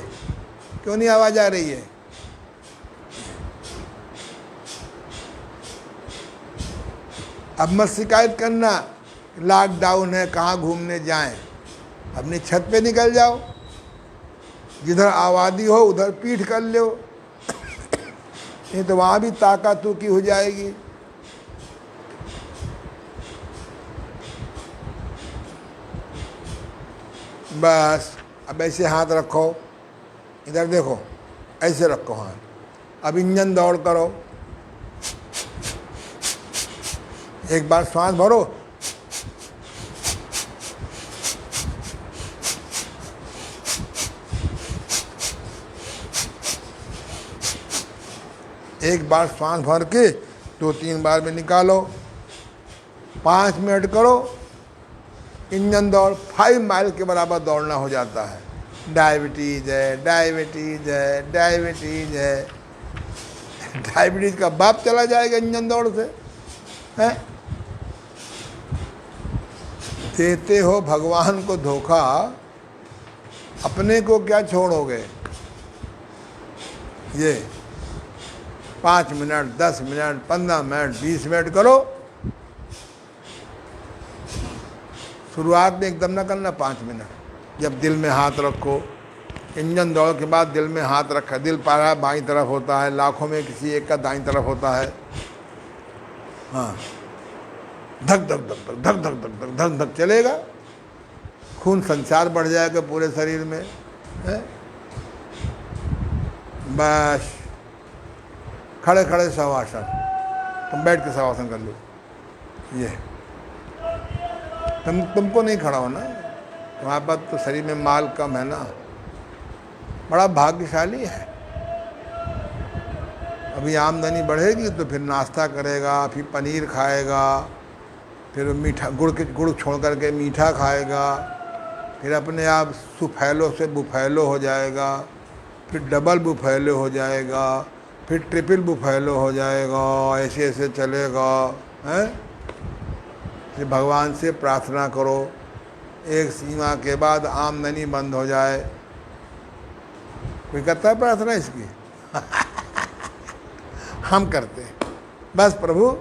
क्यों नहीं आवाज़ आ रही है? अब मत शिकायत करना, लॉकडाउन है कहाँ घूमने जाएं। अपनी छत पे निकल जाओ, जिधर आबादी हो उधर पीठ कर लो। ये तो वहाँ भी ताकातूकी हो जाएगी। बस अब ऐसे हाथ रखो, इधर देखो, ऐसे रखो हाथ। अब इंजन दौड़ करो। एक बार सांस भरो, एक बार सांस भर के 2-3 बार में निकालो। 5 मिनट करो, इंजन दौड़ 5 माइल के बराबर दौड़ना हो जाता है। डायबिटीज़ है, डायबिटीज़ है, डायबिटीज़ है। डायबिटीज़ का बाप चला जाएगा इंजन दौड़ से, हैं? देते हो भगवान को धोखा, अपने को क्या छोड़ोगे? ये 5 मिनट, 10 मिनट, 15 मिनट, 20 मिनट करो। शुरुआत में एकदम ना करना 5 मिनट। जब दिल में हाथ रखो, इंजन दौड़ के बाद दिल में हाथ रखा, दिल पारा बाईं तरफ होता है, लाखों में किसी एक का दाईं तरफ होता है। हाँ, धक धक धक धक धक धक धक धक धक धक चलेगा, खून संचार बढ़ जाएगा पूरे शरीर में, है? बस खड़े खड़े शवासन, तुम बैठ के शवासन कर लो। ये तुमको नहीं खड़ा हो ना, तुम्हारे पास तो शरीर में माल कम है ना, बड़ा भाग्यशाली है। अभी आमदनी बढ़ेगी तो फिर नाश्ता करेगा, फिर पनीर खाएगा, फिर मीठा गुड़ छोड़ करके मीठा खाएगा, फिर अपने आप सुफैलो से बुफैलो हो जाएगा, फिर डबल बुफैलो हो जाएगा, फिर ट्रिपल बुफैलो हो जाएगा। ऐसे ऐसे चलेगा, हैं? फिर भगवान से प्रार्थना करो एक सीमा के बाद आमदनी बंद हो जाए। कोई करता है प्रार्थना इसकी? हम करते हैं। बस प्रभु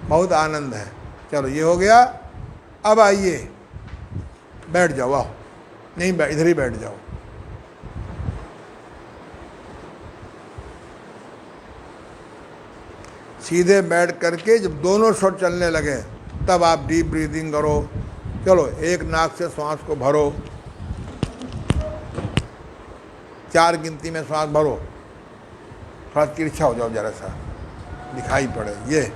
बहुत आनंद है। चलो ये हो गया। अब आइए, बैठ जाओ, आओ, नहीं बैठ, इधर ही बैठ जाओ। सीधे बैठ करके जब दोनों शॉट चलने लगे तब आप डीप ब्रीदिंग करो। चलो, एक नाक से श्वास को भरो, 4 गिनती में श्वास भरो। थोड़ा तिरछा हो जाओ, जरा सा दिखाई पड़े। ये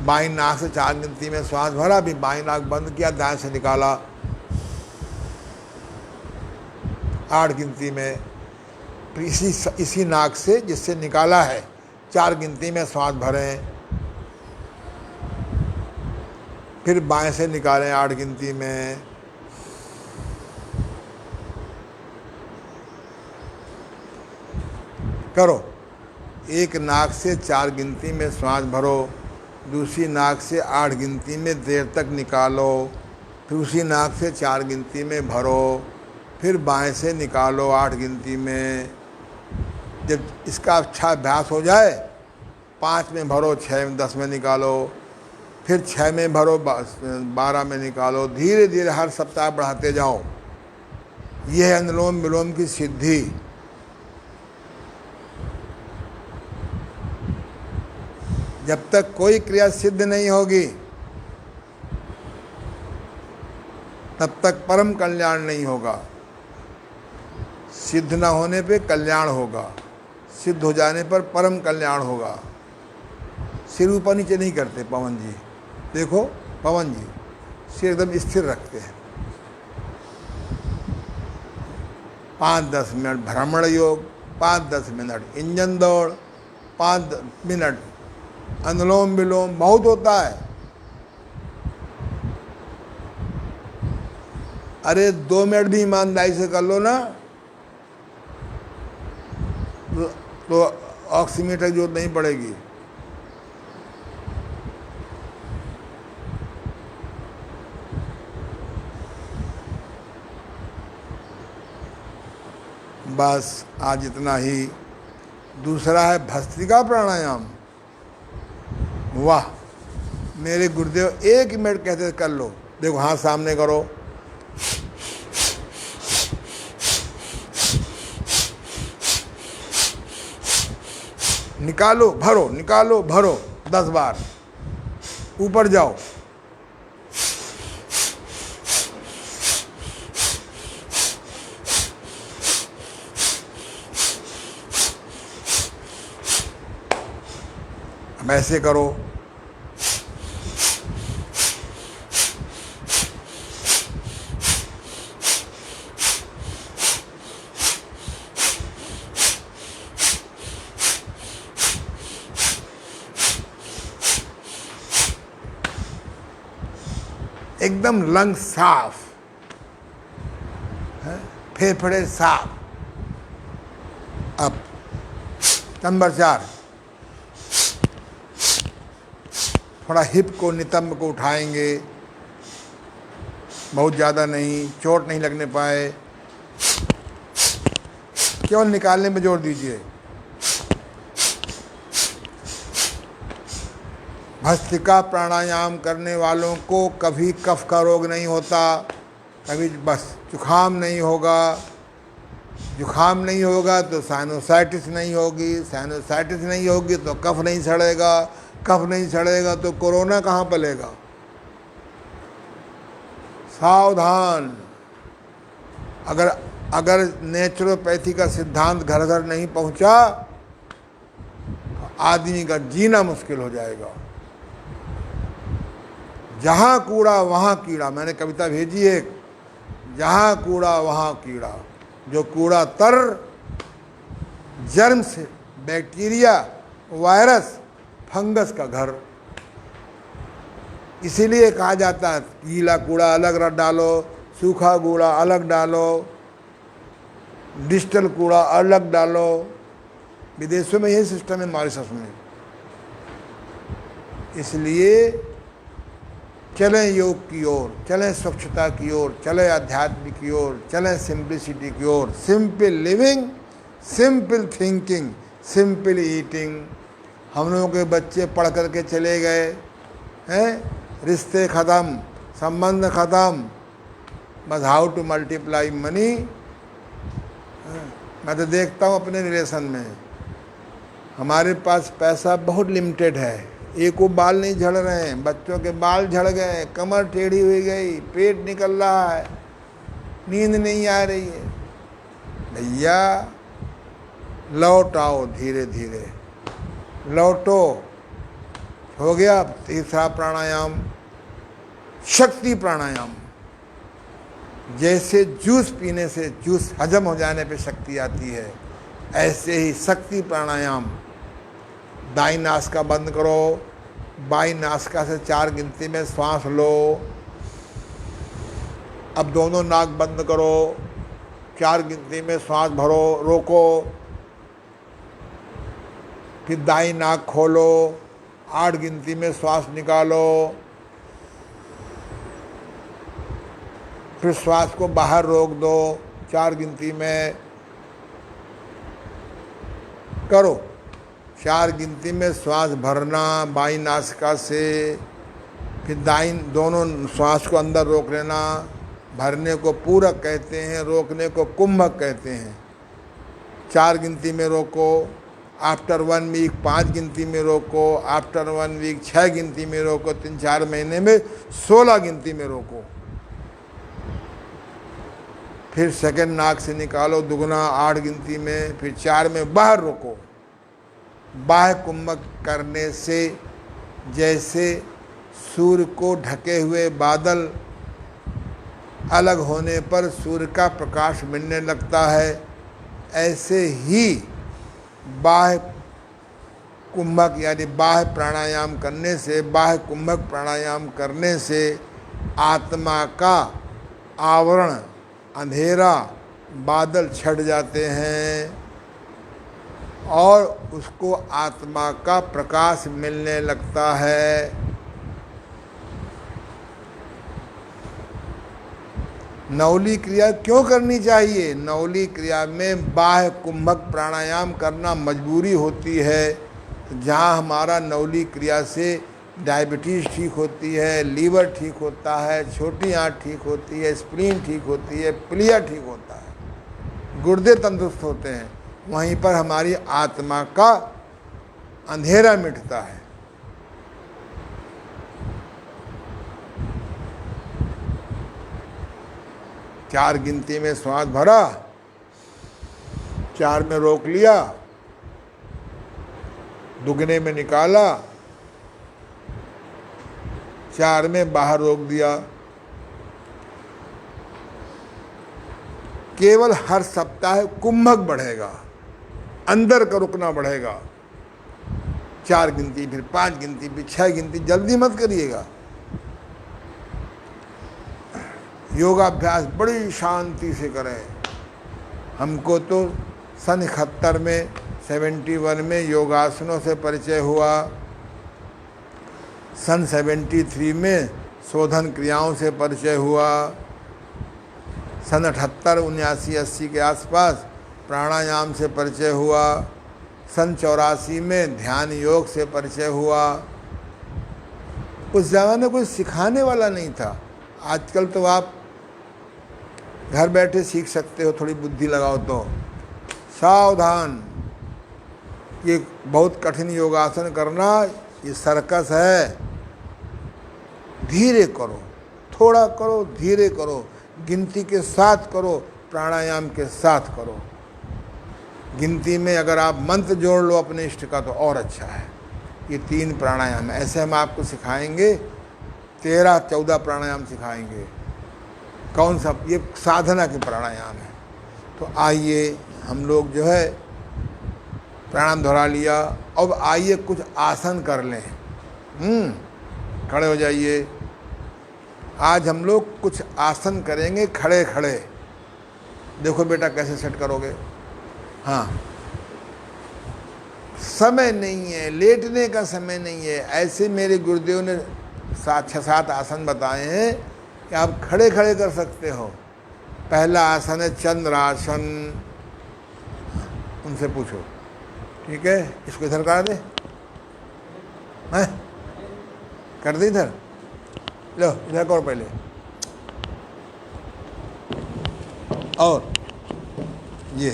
बाईं नाक से 4 गिनती में श्वास भरा, भी बाईं नाक बंद किया, दाएं से निकाला 8 गिनती में। फिर इसी नाक से जिससे निकाला है 4 गिनती में श्वास भरें, फिर बाएं से निकालें 8 गिनती में। करो, एक नाक से 4 गिनती में श्वास भरो, दूसरी नाक से 8 गिनती में देर तक निकालो, फिर उसी नाक से 4 गिनती में भरो, फिर बाएं से निकालो 8 गिनती में। जब इसका अच्छा अभ्यास हो जाए, 5 में भरो, 6 में 10 में निकालो, फिर 6 में भरो, 12 में निकालो। धीरे धीरे हर सप्ताह बढ़ाते जाओ। यह है अनुलोम विलोम की सिद्धि। जब तक कोई क्रिया सिद्ध नहीं होगी तब तक परम कल्याण नहीं होगा। सिद्ध न होने पे कल्याण होगा, सिद्ध हो जाने पर परम कल्याण होगा। सिर ऊपर नीचे नहीं करते पवन जी, देखो पवन जी सिर एकदम स्थिर रखते हैं। 5-10 मिनट भ्रमण योग, 5-10 मिनट इंजन दौड़, 5 मिनट अनुलोम विलोम, बहुत होता है। अरे 2 मिनट भी ईमानदारी से कर लो ना तो ऑक्सीमीटर की जरूरत नहीं पड़ेगी। बस आज इतना ही। दूसरा है भस्त्रिका प्राणायाम। वाह, मेरे गुरुदेव 1 मिनट कहते कर लो। देखो, हाथ सामने करो, निकालो भरो, निकालो भरो 10 बार। ऊपर जाओ, अब ऐसे करो। एकदम लंग साफ, फेफड़े साफ। अब नंबर 4, थोड़ा हिप को, नितंब को उठाएंगे, बहुत ज़्यादा नहीं, चोट नहीं लगने पाए, केवल निकालने में जोर दीजिए। भस्त्रिका प्राणायाम करने वालों को कभी कफ का रोग नहीं होता, कभी बस जुखाम नहीं होगा। जुखाम नहीं होगा तो साइनोसाइटिस नहीं होगी, साइनोसाइटिस नहीं होगी तो कफ नहीं सड़ेगा, कफ नहीं सड़ेगा तो कोरोना कहाँ पलेगा। सावधान। अगर नेचुरोपैथी का सिद्धांत घर घर नहीं पहुंचा, आदमी का जीना मुश्किल हो जाएगा। जहाँ कूड़ा वहाँ कीड़ा, मैंने कविता भेजी एक, जहाँ कूड़ा वहाँ कीड़ा। जो कूड़ा तर, जर्म्स, बैक्टीरिया, वायरस, फंगस का घर। इसीलिए कहा जाता है गीला कूड़ा अलग रख डालो, सूखा कूड़ा अलग डालो, डिजिटल कूड़ा अलग डालो। विदेशों में यही सिस्टम है, मॉरिशस में। इसलिए चलें योग की ओर, चलें स्वच्छता की ओर, चलें आध्यात्म की ओर, चलें सिंप्लिसिटी की ओर। Simple living, simple thinking, simple eating. हम लोगों के बच्चे पढ़ करके चले गए हैं, रिश्ते ख़त्म, संबंध ख़त्म, बस हाउ टू मल्टीप्लाई मनी। मैं तो देखता हूँ अपने रिलेशन में, हमारे पास पैसा बहुत लिमिटेड है, एक को बाल नहीं झड़ रहे हैं, बच्चों के बाल झड़ गए, कमर टेढ़ी हुई गई, पेट निकल रहा है, नींद नहीं आ रही है। भैया लौट आओ, धीरे धीरे लौटो। हो गया तीसरा प्राणायाम, शक्ति प्राणायाम। जैसे जूस पीने से जूस हजम हो जाने पे शक्ति आती है, ऐसे ही शक्ति प्राणायाम। दाई नासिका बंद करो, बाई नासिका से 4 गिनती में श्वास लो। अब दोनों नाक बंद करो, 4 गिनती में श्वास भरो, रोको, फिर दाई नाक खोलो, 8 गिनती में श्वास निकालो, फिर श्वास को बाहर रोक दो, 4 गिनती में करो। 4 गिनती में श्वास भरना बाई नासिका से, फिर दाई दोनों श्वास को अंदर रोक लेना। भरने को पूरक कहते हैं, रोकने को कुंभक कहते हैं। 4 गिनती में रोको, आफ्टर 1 वीक 5 गिनती में रोको, आफ्टर 1 वीक 6 गिनती में रोको, 3-4 महीने में 16 गिनती में रोको। फिर सेकंड नाक से निकालो दुगना 8 गिनती में, फिर 4 में बाहर रोको। बाह्य कुंभक करने से जैसे सूर्य को ढके हुए बादल अलग होने पर सूर्य का प्रकाश मिलने लगता है, ऐसे ही बाह्य कुंभक यानी बाह्य प्राणायाम करने से, बाह्य कुंभक प्राणायाम करने से आत्मा का आवरण, अंधेरा, बादल छट जाते हैं और उसको आत्मा का प्रकाश मिलने लगता है। नवली क्रिया क्यों करनी चाहिए? नवली क्रिया में बाह्य कुंभक प्राणायाम करना मजबूरी होती है। जहाँ हमारा नवली क्रिया से डायबिटीज़ ठीक होती है, लीवर ठीक होता है, छोटी आँत ठीक होती है, स्प्लीन ठीक होती है, प्लिया ठीक होता है, गुर्दे तंदुरुस्त होते हैं, वहीं पर हमारी आत्मा का अंधेरा मिटता है। चार गिनती में श्वास भरा, 4 में रोक लिया, दुगने में निकाला, 4 में बाहर रोक दिया। केवल हर सप्ताह कुंभक बढ़ेगा, अंदर का रुकना बढ़ेगा। 4 गिनती, फिर 5 गिनती, फिर 6 गिनती, जल्दी मत करिएगा। योगाभ्यास बड़ी शांति से करें। हमको तो सन 71 में 71 में योगासनों से परिचय हुआ, सन 73 में शोधन क्रियाओं से परिचय हुआ, सन 78, 79, 80 के आसपास प्राणायाम से परिचय हुआ, सन 84 में ध्यान योग से परिचय हुआ। उस ज़माने कोई सिखाने वाला नहीं था। आजकल तो आप घर बैठे सीख सकते हो, थोड़ी बुद्धि लगाओ तो। सावधान, ये बहुत कठिन योगासन करना ये सर्कस है। धीरे करो, थोड़ा करो, धीरे करो, गिनती के साथ करो, प्राणायाम के साथ करो। गिनती में अगर आप मंत्र जोड़ लो अपने इष्ट का तो और अच्छा है। ये 3 प्राणायाम ऐसे हम आपको सिखाएंगे, 13-14 प्राणायाम सिखाएंगे। कौन सा? ये साधना के प्राणायाम है। तो आइए हम लोग जो है प्राणायाम दोहरा लिया, अब आइए कुछ आसन कर लें। खड़े हो जाइए। आज हम लोग कुछ आसन करेंगे खड़े खड़े। देखो बेटा कैसे सेट करोगे। हाँ, समय नहीं है, लेटने का समय नहीं है। ऐसे मेरे गुरुदेव ने 6-7 आसन बताए हैं कि आप खड़े खड़े कर सकते हो। पहला आसन है चंद्रासन। उनसे पूछो, ठीक है? इसको इधर कर दे, हैं? कर दे इधर। लो इधर करो पहले, और ये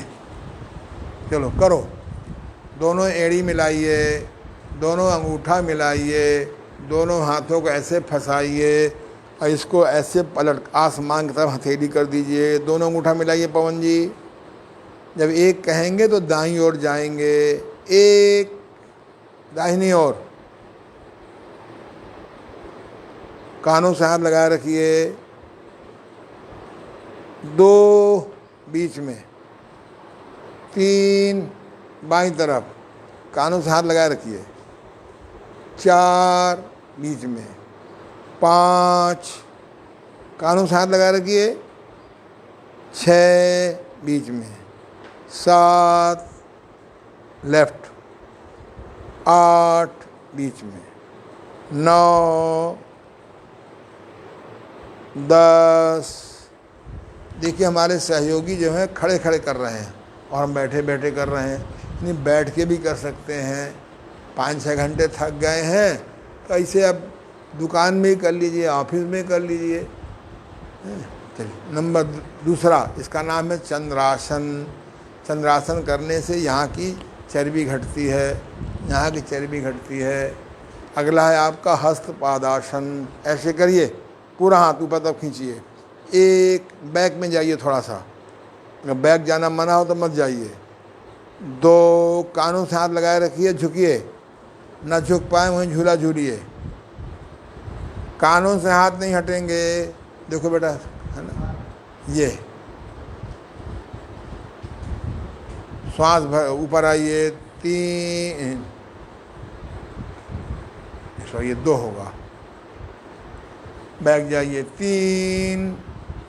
चलो करो। दोनों एड़ी मिलाइए, दोनों अंगूठा मिलाइए, दोनों हाथों को ऐसे फंसाइए और इसको ऐसे पलट आसमान की तरफ हथेली कर दीजिए। दोनों अंगूठा मिलाइए पवन जी। जब एक कहेंगे तो दाईं ओर जाएंगे, एक, दाहिनी ओर। कानों से हाथ लगाए रखिए, दो बीच में, तीन बाईं तरफ, कानों से हाथ लगाए रखिए, चार बीच में, पाँच कानों से हाथ लगाए रखिए, छः बीच में, सात लेफ्ट, आठ बीच में, नौ, 10। देखिए हमारे सहयोगी जो हैं खड़े खड़े कर रहे हैं और हम बैठे बैठे कर रहे हैं। नहीं, बैठ के भी कर सकते हैं। 5-6 घंटे थक गए हैं तो ऐसे अब दुकान में ही कर लीजिए, ऑफिस में कर लीजिए। चलिए नंबर दूसरा, इसका नाम है चंद्रासन। चंद्रासन करने से यहाँ की चर्बी घटती है, यहाँ की चर्बी घटती है। अगला है आपका हस्तपादासन। ऐसे करिए, पूरा हाथ ऊपर तक खींचिए। एक, बैक में जाइए थोड़ा सा, अगर बैक जाना मना हो तो मत जाइए। दो, कानों से हाथ लगाए रखिए, झुकिए, ना झुक पाए वहीं झूला झूलिए। कानों से हाथ नहीं हटेंगे, देखो बेटा, है ना, ये श्वास भर ऊपर आइए। 3, ये 2 होगा। बैक जाइए, 3,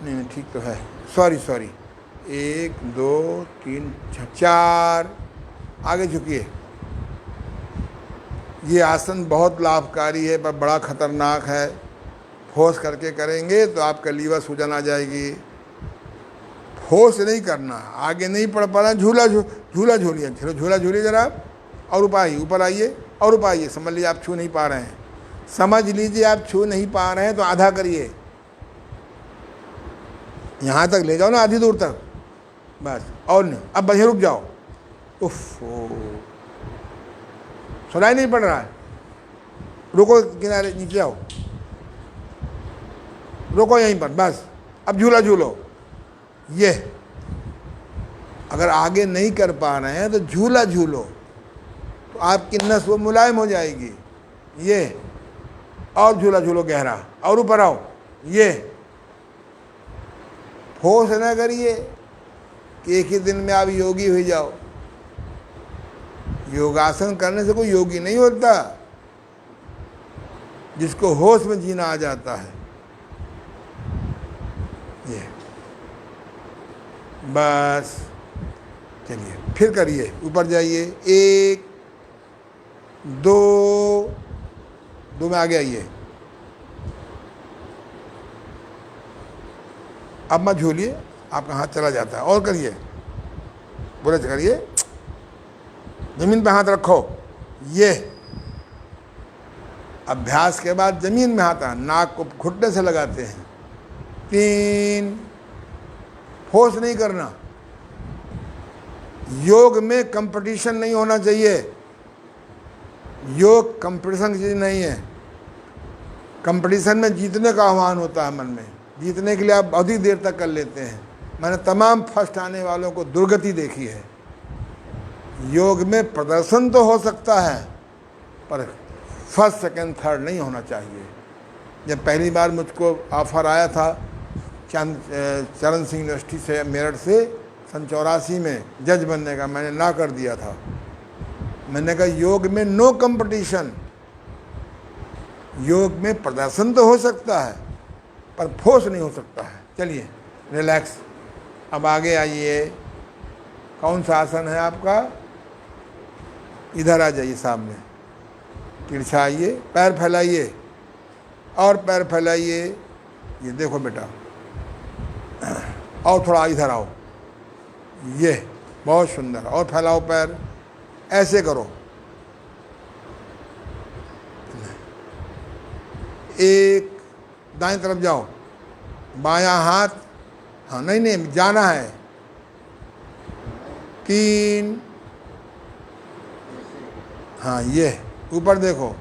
नहीं ठीक तो है, सॉरी 1, 2, 3, 4, आगे झुकिए। ये आसन बहुत लाभकारी है पर बड़ा खतरनाक है। फोर्स करके करेंगे तो आपका लीवर सूजन आ जाएगी। फोर्स नहीं करना, आगे नहीं पढ़ पा रहा, झूला झूलिए, चलो झूला झूलिए जरा, और ऊपर आइए और ऊपर आइए। समझ लीजिए आप छू नहीं पा रहे हैं, समझ लीजिए आप छू नहीं पा रहे हैं तो आधा करिए, यहाँ तक ले जाओ ना, आधी दूर तक, बस। और नहीं, अब बस रुक जाओ। उफ, सुनाई नहीं पड़ रहा है, रुको, किनारे नीचे आओ, रुको यहीं पर, बस। अब झूला झूलो। ये अगर आगे नहीं कर पा रहे हैं तो झूला झूलो, तो आपकी नस वो मुलायम हो जाएगी। ये, और झूला झूलो गहरा, और ऊपर आओ। ये फोर्स ना करिए कि एक ही दिन में आप योगी हो जाओ। योगासन करने से कोई योगी नहीं होता, जिसको होश में जीना आ जाता है। ये बस, चलिए फिर करिए, ऊपर जाइए। 1, 2 में आगे आइए। अब मत झूलिए, आपका हाथ चला जाता है। और करिए, बुरे से करिए, जमीन पे हाथ रखो। ये अभ्यास के बाद जमीन में हाथ, नाक को घुटने से लगाते हैं। 3, फोर्स नहीं करना। योग में कंपटीशन नहीं होना चाहिए। योग कंपटीशन की चीज नहीं है। कंपटीशन में जीतने का आह्वान होता है मन में, जीतने के लिए आप बहुत ही देर तक कर लेते हैं। मैंने तमाम फर्स्ट आने वालों को दुर्गति देखी है। योग में प्रदर्शन तो हो सकता है पर फर्स्ट, सेकंड, थर्ड नहीं होना चाहिए। जब पहली बार मुझको ऑफर आया था चरण सिंह यूनिवर्सिटी से, मेरठ से, सन 84 में जज बनने का, मैंने ना कर दिया था। मैंने कहा योग में नो कंपटीशन। योग में प्रदर्शन तो हो सकता है पर फोर्स नहीं हो सकता है। चलिए रिलैक्स। अब आगे आइए। कौन सा आसन है आपका? इधर आ जाइए सामने, तिरछा आइए, पैर फैलाइए और पैर फैलाइए। ये देखो बेटा, और थोड़ा इधर आओ। ये बहुत सुंदर, और फैलाओ पैर, ऐसे करो। 1, दाएं तरफ जाओ, बायां हाथ, हाँ नहीं नहीं जाना है, 3, हाँ ये ऊपर देखो,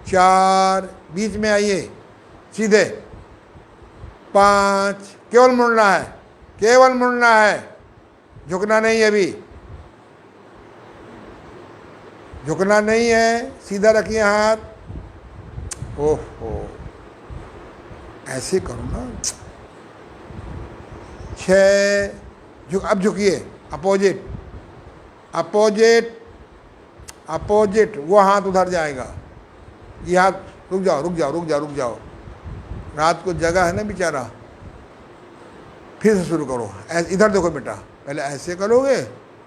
4, बीच में आइए सीधे, 5, केवल मुड़ना है, केवल मुड़ना है, झुकना नहीं है, अभी झुकना नहीं है, सीधा रखिए हाथ। ओहो, ऐसे करो ना। 6, अब झुकिए, अपोजिट, अपोजिट, अपोजिट, वो हाथ उधर जाएगा, ये हाथ, रुक जाओ रुक जाओ रुक जाओ रुक जाओ, रात को जगह है ना बेचारा, फिर से शुरू करो। इधर देखो बेटा, पहले ऐसे करोगे,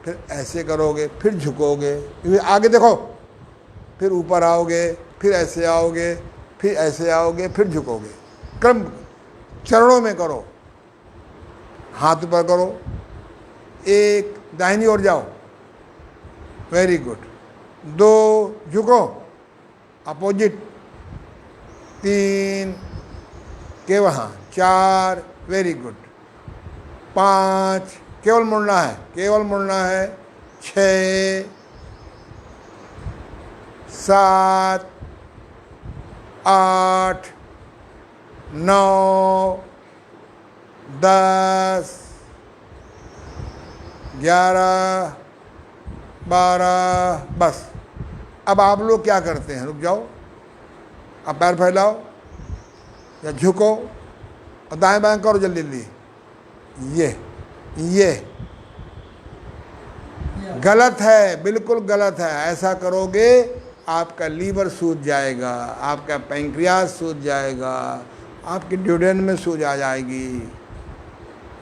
फिर ऐसे करोगे, फिर झुकोगे, फिर आगे देखो, फिर ऊपर आओगे, फिर ऐसे आओगे, फिर ऐसे आओगे, फिर झुकोगे, क्रम चरणों में करो। हाथ ऊपर करो, 1, दाहिनी ओर जाओ, वेरी गुड, 2, झुको, अपोजिट, 3 के वहाँ, 4, वेरी गुड, 5, केवल मुड़ना है, केवल मुड़ना है, 6, 7, 8, 9, 10, 11, 12, बस। अब आप लोग क्या करते हैं, रुक जाओ, अब पैर फैलाओ या झुको और दाएं बाएं करो जल्दी जल्दी। ये गलत है, बिल्कुल गलत है। ऐसा करोगे आपका लीवर सूज जाएगा, आपका पैंक्रियास सूज जाएगा, आपकी ड्यूडेन में सूज आ जाएगी।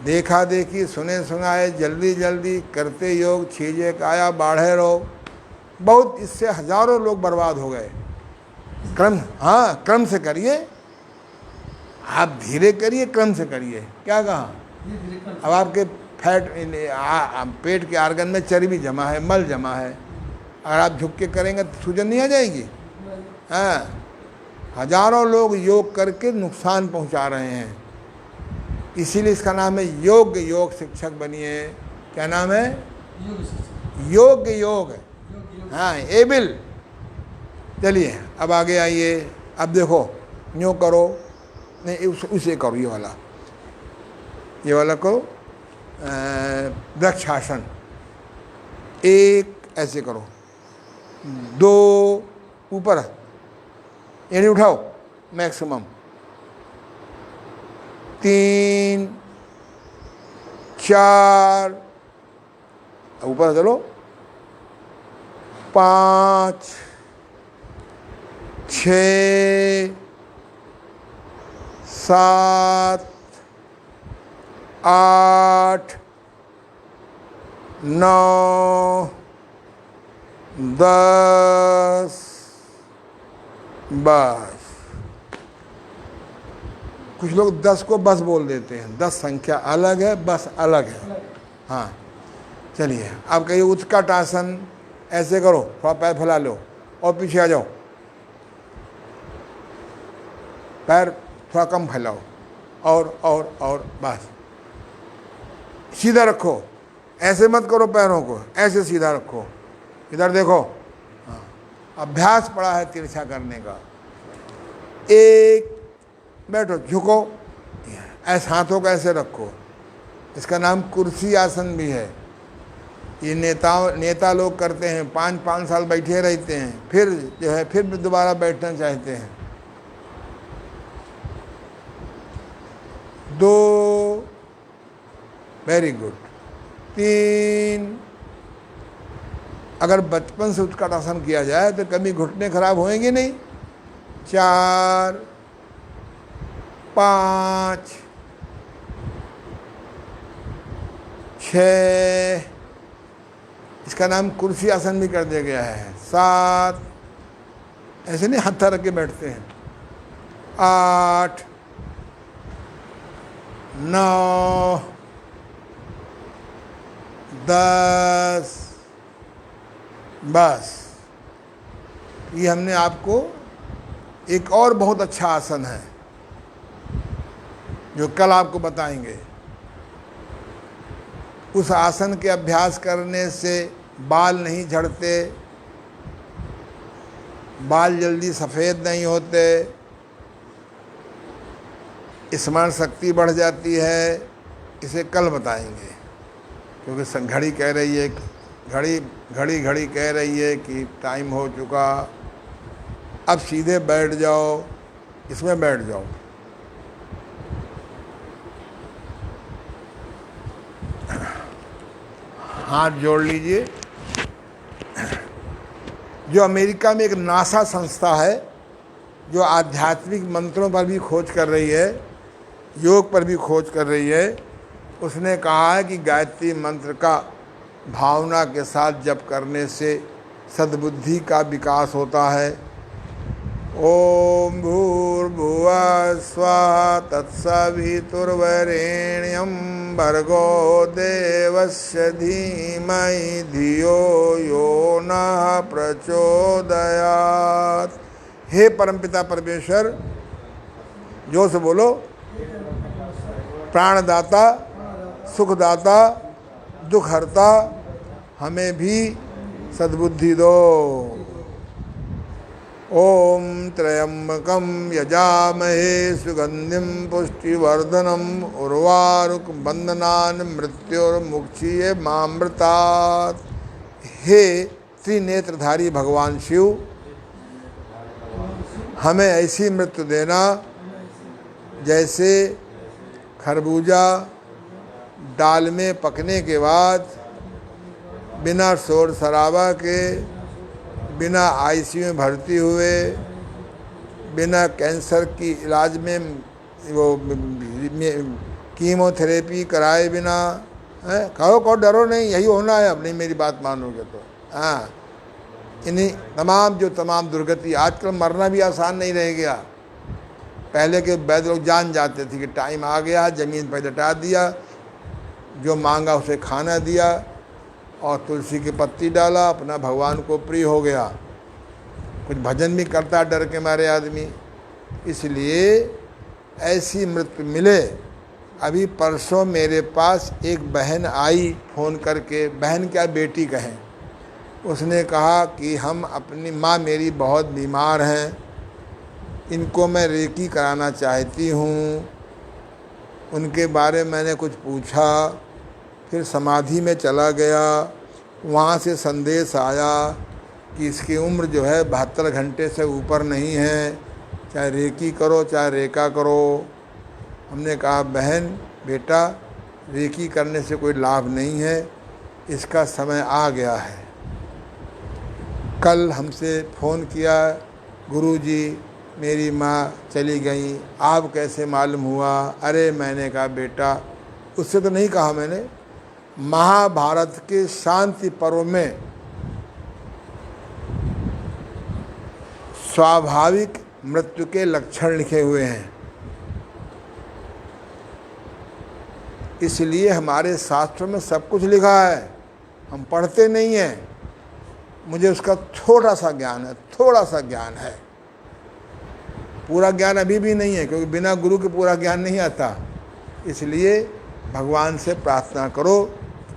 देखा देखी, सुने सुनाए, जल्दी जल्दी करते योग, छीजे काया बाढ़े रहो, बहुत इससे हजारों लोग बर्बाद हो गए। क्रम, हाँ क्रम से करिए, आप धीरे करिए, क्रम से करिए। क्या कहा? अब आपके फैट, पेट के आर्गन में चर्बी जमा है, मल जमा है, अगर आप झुक के करेंगे तो सूजन नहीं आ जाएगी? हाँ, हजारों लोग योग करके नुकसान पहुंचा रहे हैं, इसीलिए इसका नाम है योग। योग शिक्षक बनिए। क्या नाम है? योग योग। हाँ, एबिल। चलिए अब आगे आइए। अब देखो, यूँ करो, नहीं उसे करो, ये वाला करो, वृक्षासन। 1 ऐसे करो, 2 ऊपर, यानी उठाओ मैक्सिमम, 3, 4, ऊपर चलो, 5, 6, 7, 8, 9, 10, बस। कुछ लोग 10 को बस बोल देते हैं, 10 संख्या अलग है, बस अलग है। हाँ, चलिए अब कहिए उत्कट आसन। ऐसे करो, थोड़ा पैर फैला लो और पीछे आ जाओ, पैर थोड़ा कम फैलाओ, और बस। सीधा रखो, ऐसे मत करो, पैरों को ऐसे सीधा रखो। इधर देखो, हाँ, अभ्यास पड़ा है तिरछा करने का। 1, बैठो, झुको, ऐसे हाथों को ऐसे रखो। इसका नाम कुर्सी आसन भी है। ये नेता लोग करते हैं, 5-5 साल बैठे रहते हैं, फिर जो है फिर दोबारा बैठना चाहते हैं। 2, वेरी गुड, 3। अगर बचपन से उत्कट आसन किया जाए तो कभी घुटने खराब होंगे नहीं। 4, 5, 6, इसका नाम कुर्सी आसन भी कर दिया गया है। 7, ऐसे नहीं हत्था रख के बैठते हैं। 8, 9, 10, बस। ये हमने आपको एक और बहुत अच्छा आसन है, जो कल आपको बताएंगे। उस आसन के अभ्यास करने से बाल नहीं झड़ते, बाल जल्दी सफ़ेद नहीं होते, स्मरण शक्ति बढ़ जाती है। इसे कल बताएंगे, क्योंकि घड़ी कह रही है, घड़ी कह रही है कि टाइम हो चुका। अब सीधे बैठ जाओ, इसमें बैठ जाओ। हाथ जोड़ लीजिए। जो अमेरिका में एक नासा संस्था है जो आध्यात्मिक मंत्रों पर भी खोज कर रही है, योग पर भी खोज कर रही है, उसने कहा है कि गायत्री मंत्र का भावना के साथ जप करने से सद्बुद्धि का विकास होता है। ओम भूर्भुवः स्वः तत्सवितुर्वरेण्यं भर्गो देवस्य धीमहि धियो यो नः प्रचोदयात्। हे परमपिता परमेश्वर, जोर से बोलो, प्राणदाता, सुखदाता, दुखहर्ता, हमें भी सद्बुद्धि दो। ओम त्र्यंबकं यजामहे सुगंधिं पुष्टिवर्धनम् उर्वारुकबन्धनान् मृत्युर्मुक्षीयमामृतात्। हे त्रिनेत्रधारी भगवान शिव, हमें ऐसी मृत्यु देना जैसे खरबूजा दाल में पकने के बाद बिना शोर शराबा के, बिना आईसीयू में भर्ती हुए, बिना कैंसर की इलाज में वो कीमोथेरेपी कराए बिना, कहो डरो नहीं, यही होना है। अब नहीं मेरी बात मानोगे तो हाँ, इन्हीं तमाम दुर्गति। आजकल मरना भी आसान नहीं रह गया। पहले के वैद्य लोग जान जाते थे कि टाइम आ गया, ज़मीन पर लटा दिया, जो मांगा उसे खाना दिया और तुलसी की पत्ती डाला, अपना भगवान को प्रिय हो गया। कुछ भजन भी करता डर के मारे आदमी। इसलिए ऐसी मृत्यु मिले। अभी परसों मेरे पास एक बहन आई फ़ोन करके, बहन क्या बेटी कहें, उसने कहा कि हम अपनी माँ मेरी बहुत बीमार हैं, इनको मैं रेकी कराना चाहती हूँ। उनके बारे में मैंने कुछ पूछा, फिर समाधि में चला गया। वहाँ से संदेश आया कि इसकी उम्र जो है 72 घंटे से ऊपर नहीं है, चाहे रेकी करो चाहे रेका करो। हमने कहा बहन बेटा, रेकी करने से कोई लाभ नहीं है, इसका समय आ गया है। कल हमसे फ़ोन किया, गुरुजी मेरी माँ चली गई, आप कैसे मालूम हुआ? अरे मैंने कहा बेटा, उससे तो नहीं कहा मैंने, महाभारत के शांति पर्व में स्वाभाविक मृत्यु के लक्षण लिखे हुए हैं। इसलिए हमारे शास्त्रों में सब कुछ लिखा है, हम पढ़ते नहीं हैं। मुझे उसका थोड़ा सा ज्ञान है, थोड़ा सा ज्ञान है, पूरा ज्ञान अभी भी नहीं है, क्योंकि बिना गुरु के पूरा ज्ञान नहीं आता। इसलिए भगवान से प्रार्थना करो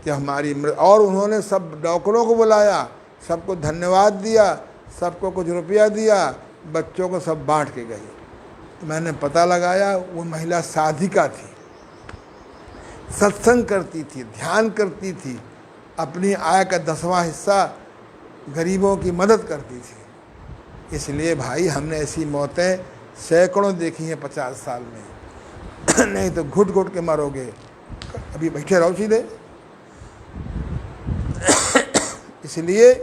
कि हमारी और उन्होंने सब डॉक्टरों को बुलाया, सबको धन्यवाद दिया, सबको कुछ रुपया दिया, बच्चों को सब बांट के गई। तो मैंने पता लगाया वो महिला साधिका थी, सत्संग करती थी, ध्यान करती थी, अपनी आय का 10वां हिस्सा गरीबों की मदद करती थी। इसलिए भाई हमने ऐसी मौतें सैकड़ों देखी हैं 50 साल में। नहीं तो घुट घुट के मरोगे। अभी बैठे रहो सीधे। इसलिए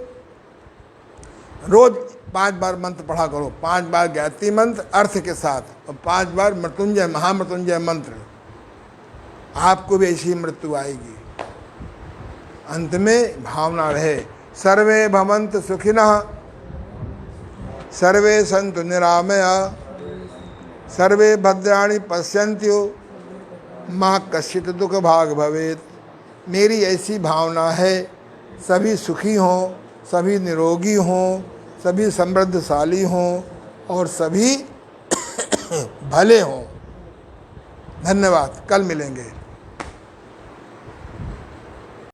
रोज 5 बार मंत्र पढ़ा करो, 5 बार गायत्री मंत्र अर्थ के साथ, और 5 बार मृत्युंजय महामृत्युंजय मंत्र। आपको भी ऐसी मृत्यु आएगी। अंत में भावना रहे, सर्वे भवन्तु सुखिनः, सर्वे सन्तु निरामया, सर्वे भद्राणि पश्यन्तु, माँ कश्चित् दुख भाग भवेत्। मेरी ऐसी भावना है, सभी सुखी हों, सभी निरोगी हों, सभी समृद्धशाली हों और सभी भले हों। धन्यवाद, कल मिलेंगे।